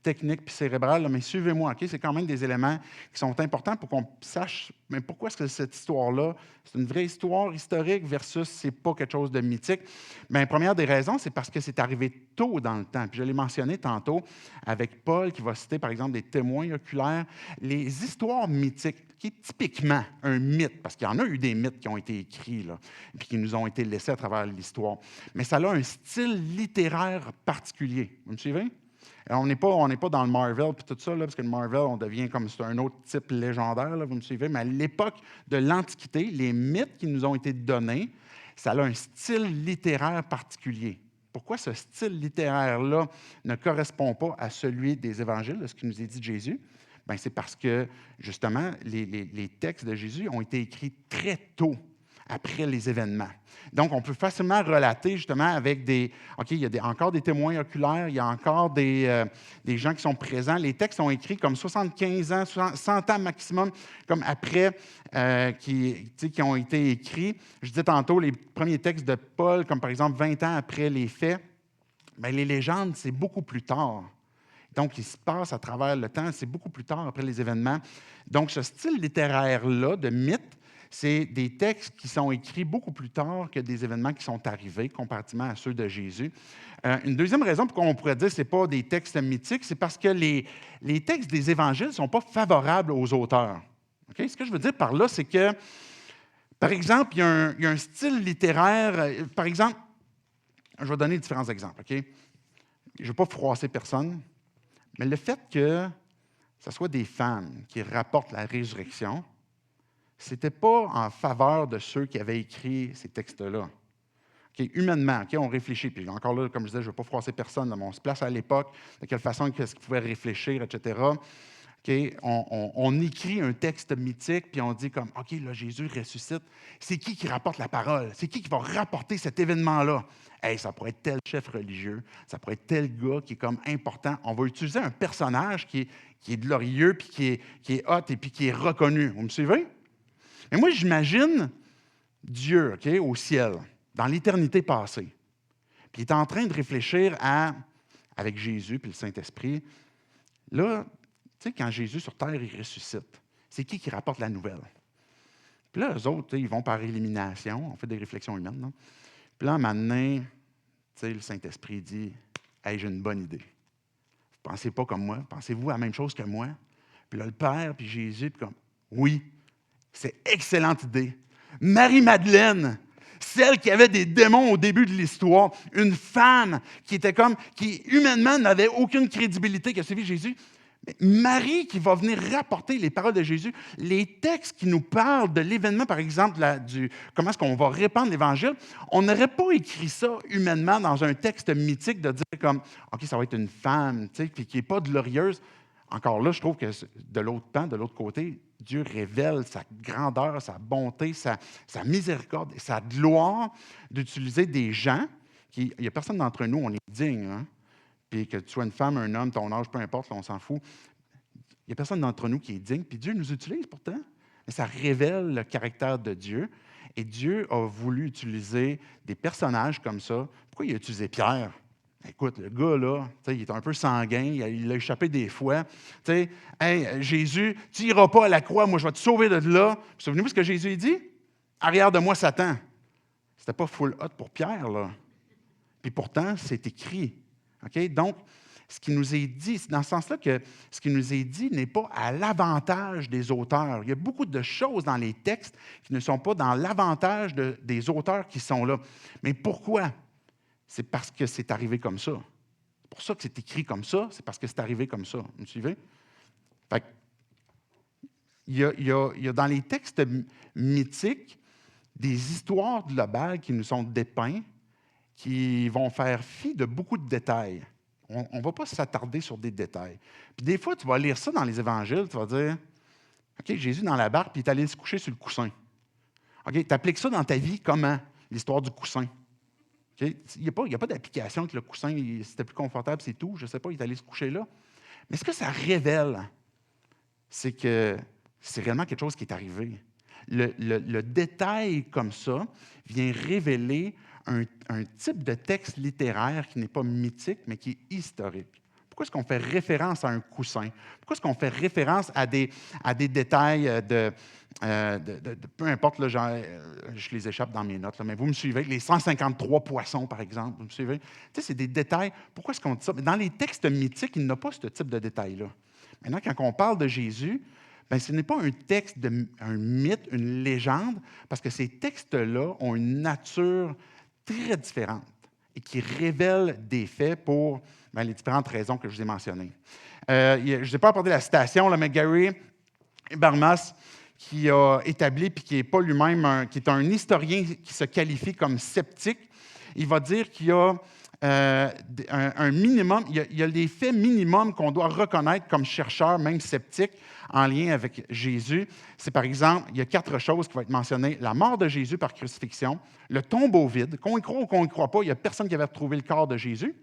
technique puis cérébral, là, mais suivez-moi. Okay? C'est quand même des éléments qui sont importants pour qu'on sache mais pourquoi est-ce que cette histoire-là, c'est une vraie histoire historique versus c'est pas quelque chose de mythique. Bien, première des raisons, c'est parce que c'est arrivé tôt dans le temps. Puis je l'ai mentionné tantôt avec Paul qui va citer, par exemple, des témoins oculaires. Les histoires mythiques, qui est typiquement un mythe, parce qu'il y en a eu des mythes qui ont été écrits, là, puis qui nous ont été laissés à travers l'histoire. Mais ça a un style littéraire particulier. Vous me suivez? Alors, on n'est pas dans le Marvel et tout ça, là, parce que le Marvel, on devient comme c'est un autre type légendaire, là, vous me suivez? Mais à l'époque de l'Antiquité, les mythes qui nous ont été donnés, ça a un style littéraire particulier. Pourquoi ce style littéraire-là ne correspond pas à celui des évangiles, de ce qui nous est dit de Jésus? Bien, c'est parce que, justement, les textes de Jésus ont été écrits très tôt après les événements. Donc, on peut facilement relater, justement, avec OK, il y a encore des témoins oculaires, il y a encore des gens qui sont présents. Les textes sont écrits comme 75 ans, 100 ans maximum, comme après, qui ont été écrits. Je disais tantôt, les premiers textes de Paul, comme par exemple 20 ans après les faits, bien, les légendes, c'est beaucoup plus tard. Donc, il se passe à travers le temps, c'est beaucoup plus tard après les événements. Donc, ce style littéraire-là, de mythe, c'est des textes qui sont écrits beaucoup plus tard que des événements qui sont arrivés, comparativement à ceux de Jésus. Une deuxième raison pourquoi on pourrait dire que ce n'est pas des textes mythiques, c'est parce que les textes des évangiles ne sont pas favorables aux auteurs. Okay? Ce que je veux dire par là, c'est que, par exemple, il y a un style littéraire. Par exemple, je vais donner différents exemples. Okay? Je ne veux pas froisser personne. Mais le fait que ce soit des femmes qui rapportent la résurrection, ce n'était pas en faveur de ceux qui avaient écrit ces textes-là. Okay, humainement, on réfléchit. Puis encore là, comme je disais, je ne veux pas froisser personne, mais on se place à l'époque, de quelle façon qu'est-ce qu'ils pouvaient réfléchir, etc. On écrit un texte mythique, puis on dit comme, OK, là, Jésus ressuscite. C'est qui rapporte la parole? C'est qui va rapporter cet événement-là? Hey, ça pourrait être tel chef religieux, ça pourrait être tel gars qui est comme important. On va utiliser un personnage qui est glorieux, puis qui est hot, et puis qui est reconnu. Vous me suivez? Mais moi, j'imagine Dieu, au ciel, dans l'éternité passée. Puis il est en train de réfléchir avec Jésus puis le Saint-Esprit. Là, tu sais, quand Jésus sur terre, il ressuscite, c'est qui rapporte la nouvelle? Puis là, eux autres, ils vont par élimination, on fait des réflexions humaines. Non? Puis là, maintenant, le Saint-Esprit dit, « Hey, j'ai une bonne idée. Vous ne pensez pas comme moi? Pensez-vous à la même chose que moi? » Puis là, le Père, puis Jésus, puis comme, « Oui, c'est excellente idée. Marie-Madeleine, celle qui avait des démons au début de l'histoire, une femme qui humainement n'avait aucune crédibilité, qui a suivi Jésus. Mais Marie qui va venir rapporter les paroles de Jésus, les textes qui nous parlent de l'événement, par exemple, comment est-ce qu'on va répandre l'Évangile, on n'aurait pas écrit ça humainement dans un texte mythique de dire comme, OK, ça va être une femme, puis qui n'est pas glorieuse. Encore là, je trouve que de l'autre côté, Dieu révèle sa grandeur, sa bonté, sa miséricorde et sa gloire d'utiliser des gens qui, il n'y a personne d'entre nous, on est digne, hein? Puis que tu sois une femme, un homme, ton âge, peu importe, là, on s'en fout. Il n'y a personne d'entre nous qui est digne, puis Dieu nous utilise pourtant. Mais ça révèle le caractère de Dieu. Et Dieu a voulu utiliser des personnages comme ça. Pourquoi il a utilisé Pierre? Écoute, le gars, là, il est un peu sanguin, il a échappé des fois. Hey, Jésus, tu n'iras pas à la croix, moi, je vais te sauver de là. Souvenez-vous ce que Jésus dit? Arrière de moi, Satan. C'était pas full hot pour Pierre, là. Puis pourtant, c'est écrit. Okay? Donc, ce qui nous est dit, c'est dans ce sens-là que ce qui nous est dit n'est pas à l'avantage des auteurs. Il y a beaucoup de choses dans les textes qui ne sont pas dans l'avantage des auteurs qui sont là. Mais pourquoi? C'est parce que c'est arrivé comme ça. C'est pour ça que c'est écrit comme ça, c'est parce que c'est arrivé comme ça. Vous me suivez? Fait que, il y a dans les textes mythiques des histoires globales qui nous sont dépeintes, qui vont faire fi de beaucoup de détails. On ne va pas s'attarder sur des détails. Puis des fois, tu vas lire ça dans les évangiles, tu vas dire, OK, Jésus dans la barque, puis il est allé se coucher sur le coussin. OK, tu appliques ça dans ta vie comment? L'histoire du coussin. Okay? Il n'y a pas d'application que le coussin, c'était plus confortable, c'est tout. Je ne sais pas, il est allé se coucher là. Mais ce que ça révèle, c'est que c'est réellement quelque chose qui est arrivé. Le détail comme ça vient révéler un type de texte littéraire qui n'est pas mythique, mais qui est historique. Pourquoi est-ce qu'on fait référence à un coussin? Pourquoi est-ce qu'on fait référence à des détails peu importe, là, je les échappe dans mes notes, là, mais vous me suivez, les 153 poissons, par exemple, vous me suivez? Tu sais, c'est des détails. Pourquoi est-ce qu'on dit ça? Mais dans les textes mythiques, il n'y a pas ce type de détails-là. Maintenant, quand on parle de Jésus, bien, ce n'est pas un texte, un mythe, une légende, parce que ces textes-là ont une nature très différente et qui révèlent des faits pour les différentes raisons que je vous ai mentionnées. Je n'ai pas apporté la citation, là, mais Gary Habermas, qui a établi, puis qui n'est pas lui-même, qui est un historien qui se qualifie comme sceptique, il va dire qu'il y a un minimum, il y a des faits minimums qu'on doit reconnaître comme chercheurs, même sceptiques, en lien avec Jésus. C'est par exemple, il y a 4 choses qui vont être mentionnées. La mort de Jésus par crucifixion, le tombeau vide, qu'on y croit ou qu'on n'y croit pas, il n'y a personne qui avait retrouvé le corps de Jésus.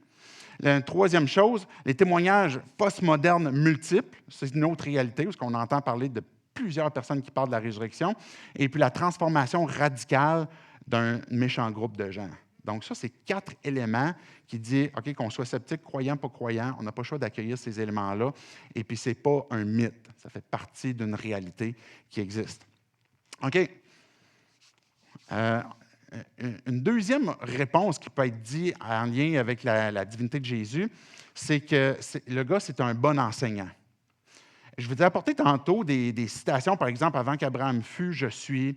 La troisième chose, les témoignages postmodernes multiples, c'est une autre réalité, parce qu'on entend parler de plusieurs personnes qui parlent de la résurrection, et puis la transformation radicale d'un méchant groupe de gens. Donc ça, c'est 4 éléments qui disent, OK, qu'on soit sceptique, croyant, pas croyant, on n'a pas le choix d'accueillir ces éléments-là, et puis ce n'est pas un mythe, ça fait partie d'une réalité qui existe. OK. Une deuxième réponse qui peut être dite en lien avec la divinité de Jésus, c'est que le gars, c'est un bon enseignant. Je vous ai apporté tantôt des citations, par exemple, avant qu'Abraham fût, je suis,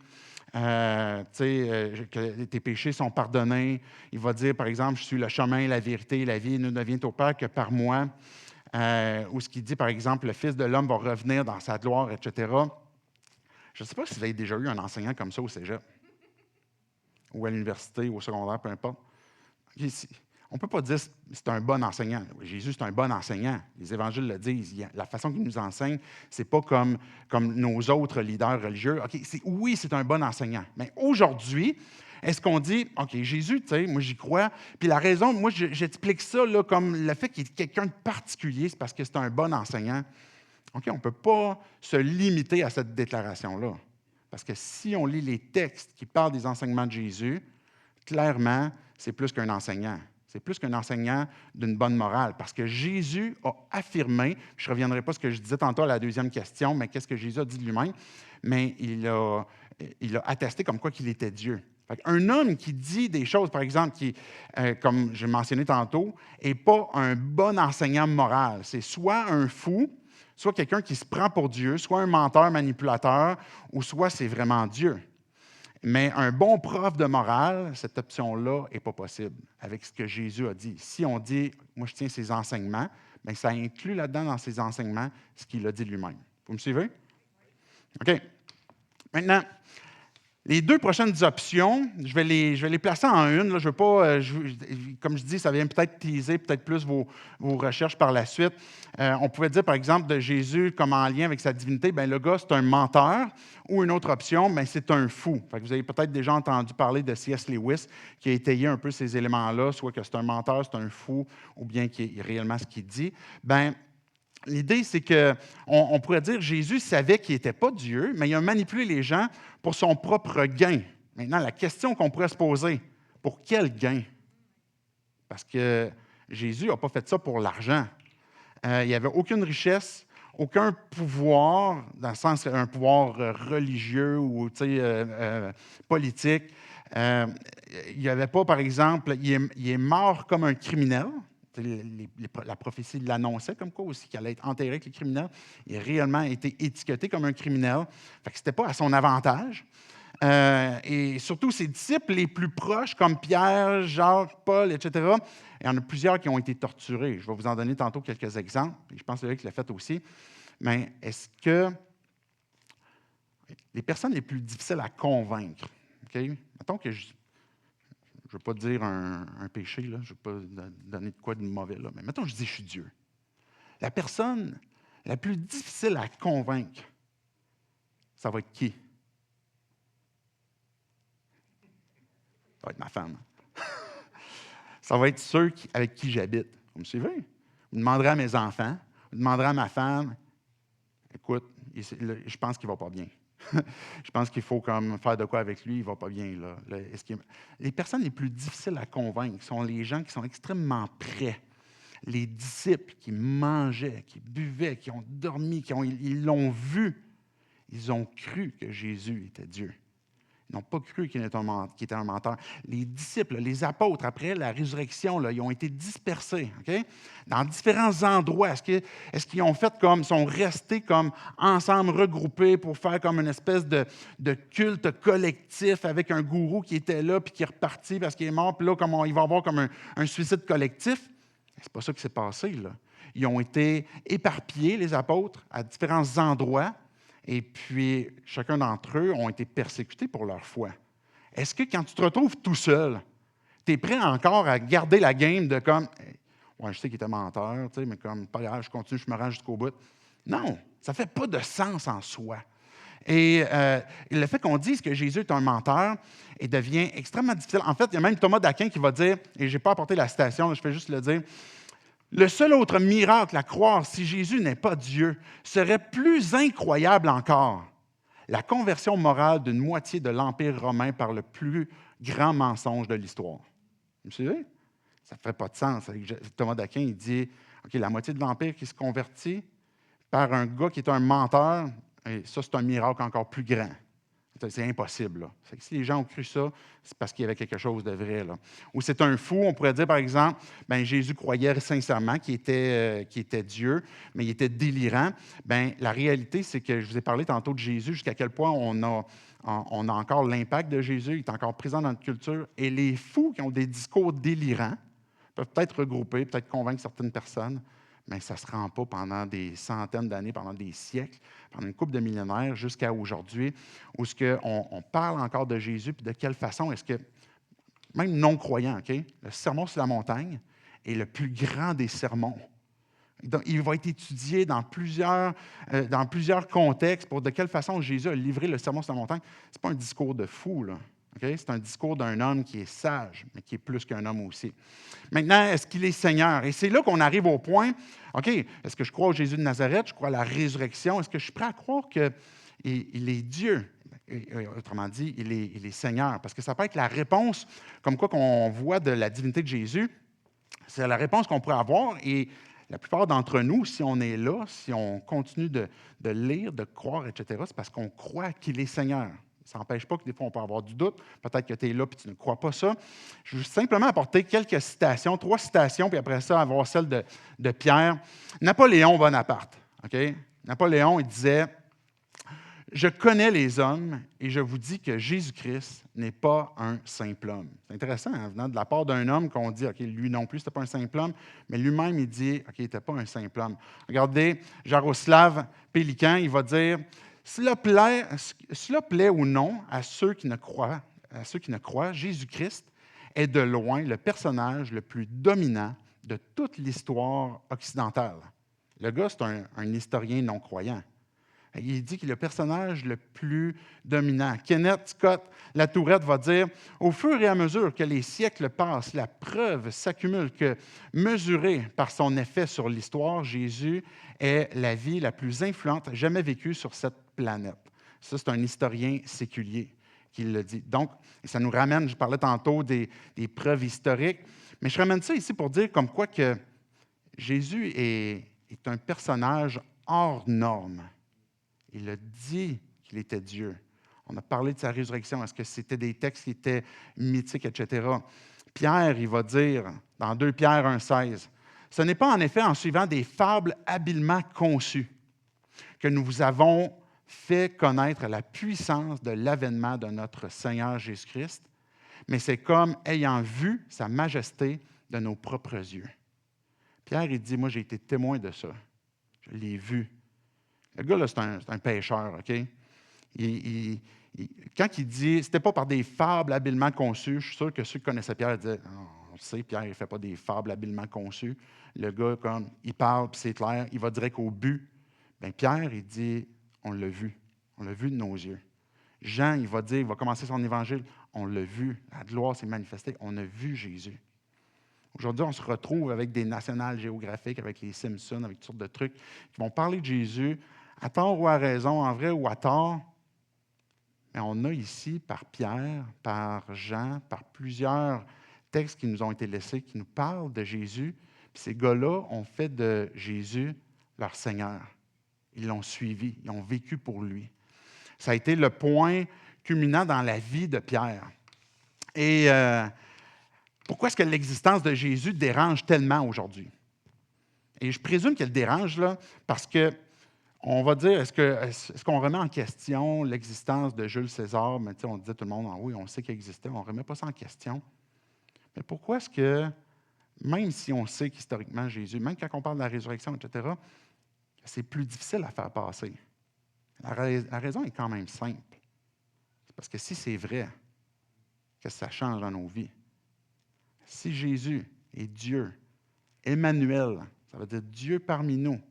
que tes péchés sont pardonnés. Il va dire, par exemple, je suis le chemin, la vérité et la vie, il ne vient au Père que par moi. où ce qui dit, par exemple, le Fils de l'homme va revenir dans sa gloire, etc. Je ne sais pas si vous avez déjà eu un enseignant comme ça au cégep, ou à l'université, ou au secondaire, peu importe. On ne peut pas dire que c'est un bon enseignant. Jésus, c'est un bon enseignant. Les évangiles le disent. La façon qu'il nous enseigne, ce n'est pas comme nos autres leaders religieux. Oui, c'est un bon enseignant. Mais aujourd'hui, est-ce qu'on dit, OK, Jésus, tu sais, moi j'y crois. Puis la raison, moi j'explique ça là, comme le fait qu'il est quelqu'un de particulier, c'est parce que c'est un bon enseignant. OK, on ne peut pas se limiter à cette déclaration-là. Parce que si on lit les textes qui parlent des enseignements de Jésus, clairement, c'est plus qu'un enseignant. C'est plus qu'un enseignant d'une bonne morale. Parce que Jésus a affirmé, je ne reviendrai pas à ce que je disais tantôt à la deuxième question, mais qu'est-ce que Jésus a dit de lui-même? Mais il a attesté comme quoi qu'il était Dieu. Un homme qui dit des choses, par exemple, qui, comme j'ai mentionné tantôt, n'est pas un bon enseignant moral. C'est soit un fou, soit quelqu'un qui se prend pour Dieu, soit un menteur manipulateur, ou soit c'est vraiment Dieu. Mais un bon prof de morale, cette option-là n'est pas possible avec ce que Jésus a dit. Si on dit, moi je tiens ses enseignements, bien, ça inclut là-dedans dans ses enseignements ce qu'il a dit lui-même. Vous me suivez? OK. Maintenant, les deux prochaines options, je vais les placer en une. Là, je veux pas, comme je dis, ça vient peut-être teaser peut-être plus vos recherches par la suite. On pouvait dire, par exemple, de Jésus comme en lien avec sa divinité, bien, le gars, c'est un menteur. Ou une autre option, bien, c'est un fou. Fait que vous avez peut-être déjà entendu parler de C.S. Lewis, qui a étayé un peu ces éléments-là, soit que c'est un menteur, c'est un fou, ou bien qu'il est réellement ce qu'il dit. Bien, l'idée, c'est qu'on pourrait dire que Jésus savait qu'il n'était pas Dieu, mais il a manipulé les gens pour son propre gain. Maintenant, la question qu'on pourrait se poser, pour quel gain? Parce que Jésus n'a pas fait ça pour l'argent. Il n'y avait aucune richesse, aucun pouvoir, dans le sens un pouvoir religieux ou politique. Il n'y avait pas, par exemple, il est mort comme un criminel. La prophétie l'annonçait comme quoi aussi qu'il allait être enterré avec les criminels. Il a réellement été étiqueté comme un criminel. Fait que ce n'était pas à son avantage. Et surtout, ses disciples les plus proches, comme Pierre, Jacques, Paul, etc., il y en a plusieurs qui ont été torturés. Je vais vous en donner tantôt quelques exemples. Je pense que c'est lui qui l'a fait aussi. Mais est-ce que les personnes les plus difficiles à convaincre, OK? Mettons que je ne veux pas dire un péché, là, je ne veux pas donner de quoi de mauvais, là, mais mettons que je dis que je suis Dieu. La personne la plus difficile à convaincre, ça va être qui? Ça va être ma femme. Ça va être ceux avec qui j'habite. Vous me suivez? Vous demanderez à mes enfants, vous demanderez à ma femme, écoute, je pense qu'il ne va pas bien. Je pense qu'il faut comme faire de quoi avec lui, il ne va pas bien. Là. Les personnes les plus difficiles à convaincre sont les gens qui sont extrêmement près. Les disciples qui mangeaient, qui buvaient, qui ont dormi, ils l'ont vu. Ils ont cru que Jésus était Dieu. Ils n'ont pas cru qu'il était un menteur. Les disciples, les apôtres, après la résurrection, là, ils ont été dispersés, okay? Dans différents endroits. Est-ce qu'ils ont fait comme, sont restés comme ensemble, regroupés pour faire comme une espèce de culte collectif avec un gourou qui était là puis qui est reparti parce qu'il est mort, puis là, il va y avoir comme un suicide collectif? C'est pas ça qui s'est passé, là. Ils ont été éparpillés, les apôtres, à différents endroits. Et puis, chacun d'entre eux ont été persécutés pour leur foi. Est-ce que quand tu te retrouves tout seul, tu es prêt encore à garder la game de comme, ouais, je sais qu'il était menteur, mais comme, pas grave, je continue, je me rends jusqu'au bout. Non, ça ne fait pas de sens en soi. Et le fait qu'on dise que Jésus est un menteur, il devient extrêmement difficile. En fait, il y a même Thomas d'Aquin qui va dire, et je n'ai pas apporté la citation, je vais juste le dire, le seul autre miracle à croire si Jésus n'est pas Dieu serait plus incroyable encore. La conversion morale d'une moitié de l'Empire romain par le plus grand mensonge de l'histoire. Vous me suivez? Ça ne ferait pas de sens. Thomas d'Aquin, il dit, OK, la moitié de l'Empire qui se convertit par un gars qui est un menteur, et ça, c'est un miracle encore plus grand. C'est impossible. Là. Si les gens ont cru ça, c'est parce qu'il y avait quelque chose de vrai. Là. Ou c'est un fou, on pourrait dire, par exemple, bien, Jésus croyait sincèrement qu'il était Dieu, mais il était délirant. Bien, la réalité, c'est que je vous ai parlé tantôt de Jésus, jusqu'à quel point on a encore l'impact de Jésus, il est encore présent dans notre culture. Et les fous qui ont des discours délirants peuvent peut-être regrouper, peut-être convaincre certaines personnes, mais ça ne se rend pas pendant des centaines d'années, pendant des siècles, pendant une couple de millénaires, jusqu'à aujourd'hui, où on parle encore de Jésus, puis de quelle façon est-ce que, même non-croyant, OK, le sermon sur la montagne est le plus grand des sermons. Donc, il va être étudié dans plusieurs contextes pour de quelle façon Jésus a livré le sermon sur la montagne. Ce n'est pas un discours de fou, là. Okay? C'est un discours d'un homme qui est sage, mais qui est plus qu'un homme aussi. Maintenant, est-ce qu'il est Seigneur? Et c'est là qu'on arrive au point, OK, est-ce que je crois au Jésus de Nazareth? Je crois à la résurrection. Est-ce que je suis prêt à croire qu'il est Dieu? Autrement dit, il est Seigneur. Parce que ça peut être la réponse, comme quoi qu'on voit de la divinité de Jésus, c'est la réponse qu'on pourrait avoir. Et la plupart d'entre nous, si on est là, si on continue de lire, de croire, etc., c'est parce qu'on croit qu'il est Seigneur. Ça n'empêche pas que des fois, on peut avoir du doute. Peut-être que tu es là et tu ne crois pas ça. Je veux simplement apporter quelques citations, 3 citations, puis après ça, avoir celle de Pierre. Napoléon Bonaparte. Okay? Napoléon, il disait « Je connais les hommes et je vous dis que Jésus-Christ n'est pas un simple homme. » C'est intéressant, hein, venant de la part d'un homme qu'on dit « OK, lui non plus, ce n'était pas un simple homme. » Mais lui-même, il dit « OK, il n'était pas un simple homme. » Regardez, Jaroslav Pélican, il va dire « Cela plaît ou non à ceux qui ne croient, Jésus-Christ est de loin le personnage le plus dominant de toute l'histoire occidentale. » Le gars, c'est un historien non-croyant. Il dit qu'il est le personnage le plus dominant. Kenneth Scott Latourette va dire « Au fur et à mesure que les siècles passent, la preuve s'accumule que, mesurée par son effet sur l'histoire, Jésus est la vie la plus influente jamais vécue sur cette planète. » Ça, c'est un historien séculier qui le dit. Donc, ça nous ramène, je parlais tantôt des preuves historiques, mais je ramène ça ici pour dire comme quoi que Jésus est un personnage hors norme. Il a dit qu'il était Dieu. On a parlé de sa résurrection. Est-ce que c'était des textes qui étaient mythiques, etc.? Pierre, il va dire, dans 2 Pierre 1,16, « Ce n'est pas en effet en suivant des fables habilement conçues que nous vous avons fait connaître la puissance de l'avènement de notre Seigneur Jésus-Christ, mais c'est comme ayant vu sa majesté de nos propres yeux. » Pierre, il dit, « Moi, j'ai été témoin de ça. Je l'ai vu. » Le gars, là, c'est un pêcheur, OK? Quand il dit, c'était pas par des fables habilement conçues, je suis sûr que ceux qui connaissaient Pierre disaient, oh, on sait, Pierre, il ne fait pas des fables habilement conçues. Le gars, comme, il parle, puis c'est clair, il va direct au but. Bien, Pierre, il dit, on l'a vu de nos yeux. Jean, il va dire, il va commencer son évangile, on l'a vu, la gloire s'est manifestée, on a vu Jésus. Aujourd'hui, on se retrouve avec des nationales géographiques, avec les Simpsons, avec toutes sortes de trucs qui vont parler de Jésus, à tort ou à raison, en vrai ou à tort. Mais on a ici, par Pierre, par Jean, par plusieurs textes qui nous ont été laissés, qui nous parlent de Jésus. Puis ces gars-là ont fait de Jésus leur Seigneur. Ils l'ont suivi, ils ont vécu pour lui. Ça a été le point culminant dans la vie de Pierre. Et pourquoi est-ce que l'existence de Jésus dérange tellement aujourd'hui? Et je présume qu'elle dérange là, parce que on va dire, est-ce qu'on remet en question l'existence de Jules César? Mais on disait tout le monde, oui, on sait qu'il existait, on ne remet pas ça en question. Mais pourquoi est-ce que, même si on sait qu'historiquement Jésus, même quand on parle de la résurrection, etc., c'est plus difficile à faire passer? La raison est quand même simple. C'est parce que si c'est vrai, que ça change dans nos vies. Si Jésus est Dieu, Emmanuel, ça veut dire Dieu parmi nous,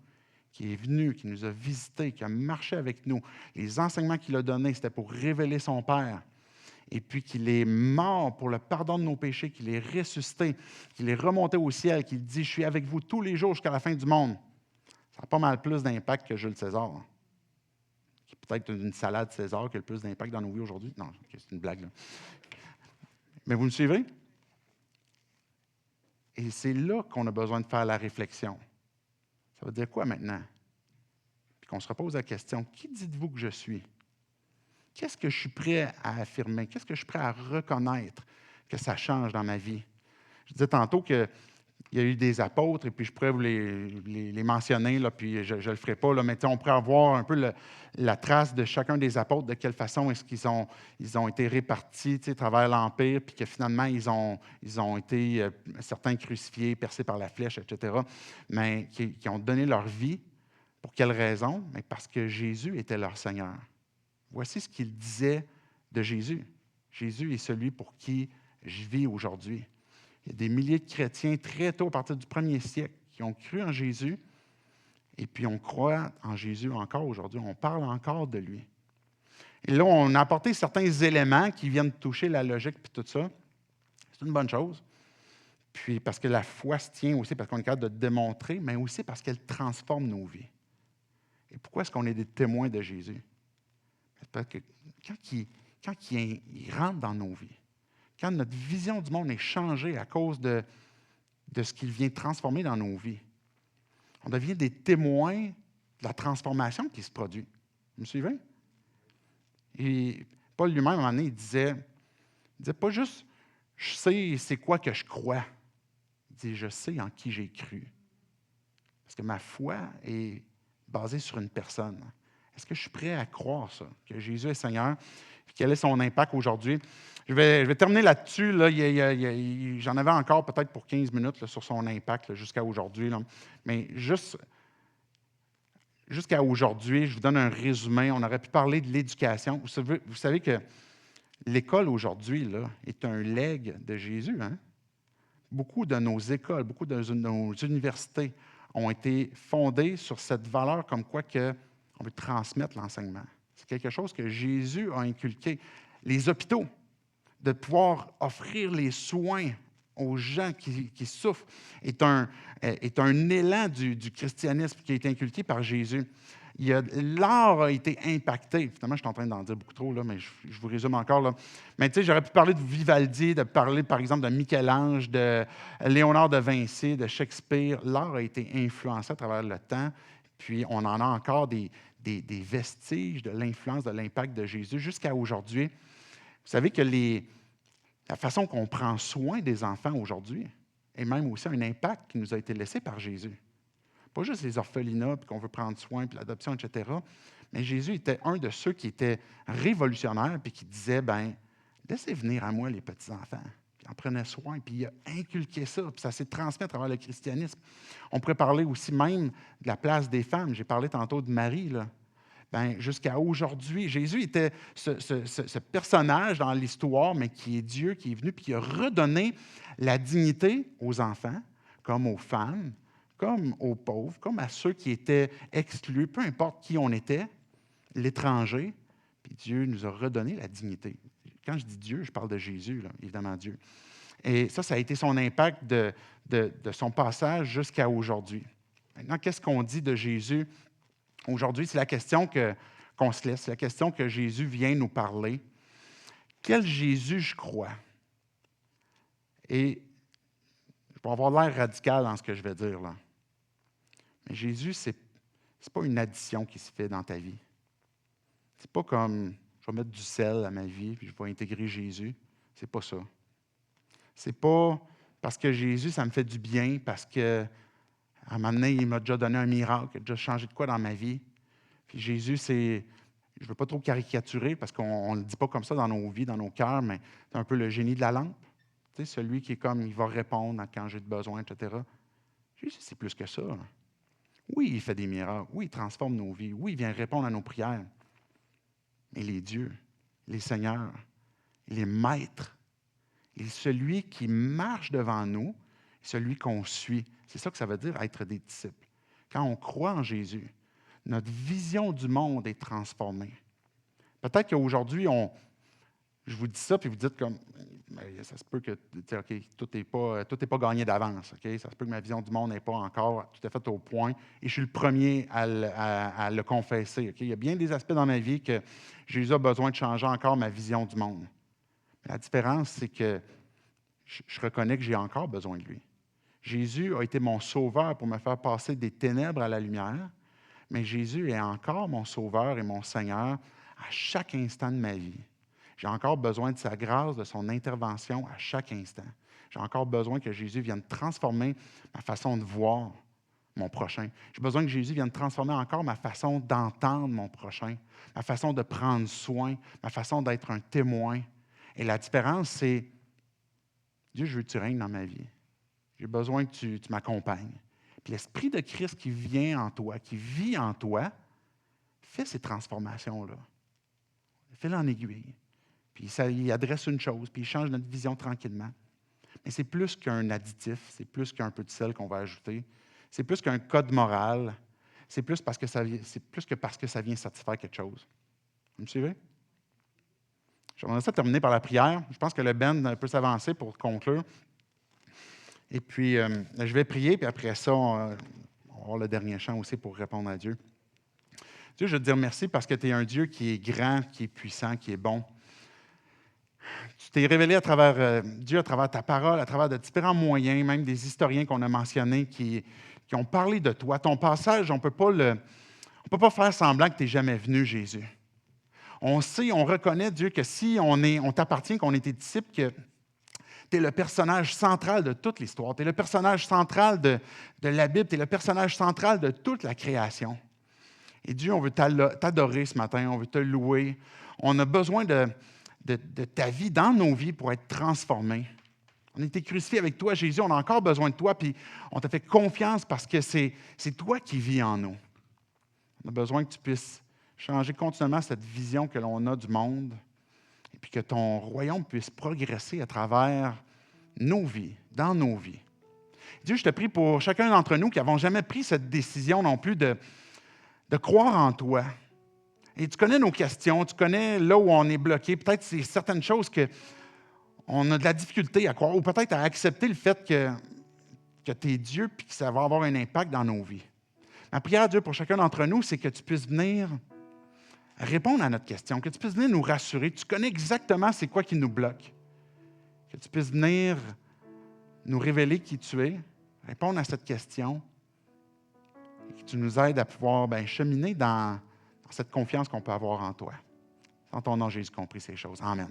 qui est venu, qui nous a visités, qui a marché avec nous. Les enseignements qu'il a donnés, c'était pour révéler son Père. Et puis qu'il est mort pour le pardon de nos péchés, qu'il est ressuscité, qu'il est remonté au ciel, qu'il dit « Je suis avec vous tous les jours jusqu'à la fin du monde ». Ça a pas mal plus d'impact que Jules César. Qui est peut-être une salade César qui a le plus d'impact dans nos vies aujourd'hui. Non, c'est une blague, là. Mais vous me suivez? Et c'est là qu'on a besoin de faire la réflexion. Ça veut dire quoi maintenant? Puis qu'on se repose la question, qui dites-vous que je suis? Qu'est-ce que je suis prêt à affirmer? Qu'est-ce que je suis prêt à reconnaître que ça change dans ma vie? Je disais tantôt que il y a eu des apôtres, et puis je pourrais vous les mentionner, là, puis je ne le ferai pas, là, mais on pourrait avoir un peu la trace de chacun des apôtres, de quelle façon est-ce qu'ils ont été répartis à travers l'Empire, puis que finalement, ils ont été, certains crucifiés, percés par la flèche, etc., mais qui ont donné leur vie. Pour quelle raison? Mais parce que Jésus était leur Seigneur. Voici ce qu'il disait de Jésus. Jésus est celui pour qui je vis aujourd'hui. Il y a des milliers de chrétiens très tôt, à partir du 1er siècle, qui ont cru en Jésus, et puis on croit en Jésus encore aujourd'hui. On parle encore de lui. Et là, on a apporté certains éléments qui viennent toucher la logique et tout ça. C'est une bonne chose. Puis parce que la foi se tient aussi, parce qu'on est capable de démontrer, mais aussi parce qu'elle transforme nos vies. Et pourquoi est-ce qu'on est des témoins de Jésus? Parce que quand il rentre dans nos vies, quand notre vision du monde est changée à cause de ce qu'il vient transformer dans nos vies, on devient des témoins de la transformation qui se produit. Vous me suivez? Et Paul lui-même, à un moment donné, il disait pas juste « je sais c'est quoi que je crois ». Il dit « je sais en qui j'ai cru ». Parce que ma foi est basée sur une personne. Est-ce que je suis prêt à croire ça, que Jésus est Seigneur? Puis quel est son impact aujourd'hui? Je vais terminer là-dessus. Là. J'en avais encore peut-être pour 15 minutes là, sur son impact jusqu'à aujourd'hui. Là. Mais jusqu'à aujourd'hui, je vous donne un résumé. On aurait pu parler de l'éducation. Vous savez que l'école aujourd'hui là, est un legs de Jésus. Hein? Beaucoup de nos écoles, beaucoup de nos universités ont été fondées sur cette valeur comme quoi on veut transmettre l'enseignement. C'est quelque chose que Jésus a inculqué. Les hôpitaux, de pouvoir offrir les soins aux gens qui souffrent, est un élan du christianisme qui a été inculqué par Jésus. L'art a été impacté. Finalement, je suis en train d'en dire beaucoup trop, là, mais je vous résume encore. Là. Mais tu sais, j'aurais pu parler de Vivaldi, de parler, par exemple, de Michel-Ange, de Léonard de Vinci, de Shakespeare. L'art a été influencé à travers le temps, puis on en a encore des vestiges de l'influence, de l'impact de Jésus jusqu'à aujourd'hui. Vous savez que la façon qu'on prend soin des enfants aujourd'hui est même aussi un impact qui nous a été laissé par Jésus. Pas juste les orphelinats, puis qu'on veut prendre soin, puis l'adoption, etc. Mais Jésus était un de ceux qui étaient révolutionnaires, puis qui disait, laissez venir à moi les petits-enfants. Puis il en prenait soin, puis il a inculqué ça, puis ça s'est transmis à travers le christianisme. On pourrait parler aussi même de la place des femmes. J'ai parlé tantôt de Marie, là. Jusqu'à aujourd'hui, Jésus était ce personnage dans l'histoire, mais qui est Dieu, qui est venu, puis qui a redonné la dignité aux enfants, comme aux femmes, comme aux pauvres, comme à ceux qui étaient exclus, peu importe qui on était, l'étranger, puis Dieu nous a redonné la dignité. Quand je dis Dieu, je parle de Jésus, là, évidemment Dieu. Et ça a été son impact de son passage jusqu'à aujourd'hui. Maintenant, qu'est-ce qu'on dit de Jésus? Aujourd'hui, c'est la question qu'on se laisse, c'est la question que Jésus vient nous parler. Quel Jésus je crois? Et je vais avoir l'air radical dans ce que je vais dire, là. Mais Jésus, ce n'est pas une addition qui se fait dans ta vie. C'est pas comme je vais mettre du sel à ma vie puis je vais intégrer Jésus. C'est pas ça. C'est pas parce que Jésus, ça me fait du bien, parce qu'à un moment donné, il m'a déjà donné un miracle, il a déjà changé de quoi dans ma vie. Puis Jésus, je ne veux pas trop caricaturer parce qu'on ne le dit pas comme ça dans nos vies, dans nos cœurs, mais c'est un peu le génie de la lampe. Tu sais, celui qui est comme, il va répondre quand j'ai besoin, etc. Jésus, c'est plus que ça. Oui, il fait des miracles. Oui, il transforme nos vies. Oui, il vient répondre à nos prières. Mais il est Dieu, il est Seigneur, il est Maître. Il est celui qui marche devant nous, celui qu'on suit. C'est ça que ça veut dire être des disciples. Quand on croit en Jésus, notre vision du monde est transformée. Peut-être qu'aujourd'hui, je vous dis ça, puis vous dites comme, ça se peut que, OK, tout n'est pas gagné d'avance. OK? Ça se peut que ma vision du monde n'est pas encore tout à fait au point. Et je suis le premier à le confesser. OK? Il y a bien des aspects dans ma vie que Jésus a besoin de changer encore ma vision du monde. Mais la différence, c'est que je reconnais que j'ai encore besoin de lui. Jésus a été mon sauveur pour me faire passer des ténèbres à la lumière, mais Jésus est encore mon sauveur et mon Seigneur à chaque instant de ma vie. J'ai encore besoin de sa grâce, de son intervention à chaque instant. J'ai encore besoin que Jésus vienne transformer ma façon de voir mon prochain. J'ai besoin que Jésus vienne transformer encore ma façon d'entendre mon prochain, ma façon de prendre soin, ma façon d'être un témoin. Et la différence, c'est, Dieu, je veux que tu règnes dans ma vie. J'ai besoin que tu m'accompagnes. Puis l'Esprit de Christ qui vient en toi, qui vit en toi, fait ces transformations-là. Fais-le en aiguille. Puis il adresse une chose, puis il change notre vision tranquillement. Mais c'est plus qu'un additif, c'est plus qu'un peu de sel qu'on va ajouter. C'est plus qu'un code moral. C'est plus parce que ça vient satisfaire quelque chose. Vous me suivez? J'aimerais ça terminer par la prière. Je pense que le Ben peut s'avancer pour conclure. Et puis, je vais prier, puis après ça, on va avoir le dernier chant aussi pour répondre à Dieu. Dieu, je veux te dire merci parce que tu es un Dieu qui est grand, qui est puissant, qui est bon. Tu t'es révélé à travers Dieu, à travers ta parole, à travers de différents moyens, même des historiens qu'on a mentionnés qui ont parlé de toi. Ton passage, on ne peut pas faire semblant que tu n'es jamais venu, Jésus. On sait, on reconnaît, Dieu, que si on t'appartient, qu'on est tes disciples, que tu es le personnage central de toute l'histoire. Tu es le personnage central de la Bible. Tu es le personnage central de toute la création. Et Dieu, on veut t'adorer ce matin. On veut te louer. On a besoin de ta vie dans nos vies pour être transformés. On a été crucifiés avec toi, Jésus. On a encore besoin de toi. Puis on t'a fait confiance parce que c'est toi qui vis en nous. On a besoin que tu puisses changer continuellement cette vision que l'on a du monde et puis que ton royaume puisse progresser à travers nos vies, dans nos vies. Dieu, je te prie pour chacun d'entre nous qui n'avons jamais pris cette décision non plus de croire en toi. Et tu connais nos questions, tu connais là où on est bloqué. Peut-être c'est certaines choses qu'on a de la difficulté à croire ou peut-être à accepter le fait que tu es Dieu et que ça va avoir un impact dans nos vies. Ma prière, Dieu, pour chacun d'entre nous, c'est que tu puisses venir répondre à notre question, que tu puisses venir nous rassurer. Tu connais exactement c'est quoi qui nous bloque. Que tu puisses venir nous révéler qui tu es, répondre à cette question et que tu nous aides à pouvoir cheminer dans cette confiance qu'on peut avoir en toi. Dans ton nom, Jésus, compris ces choses. Amen.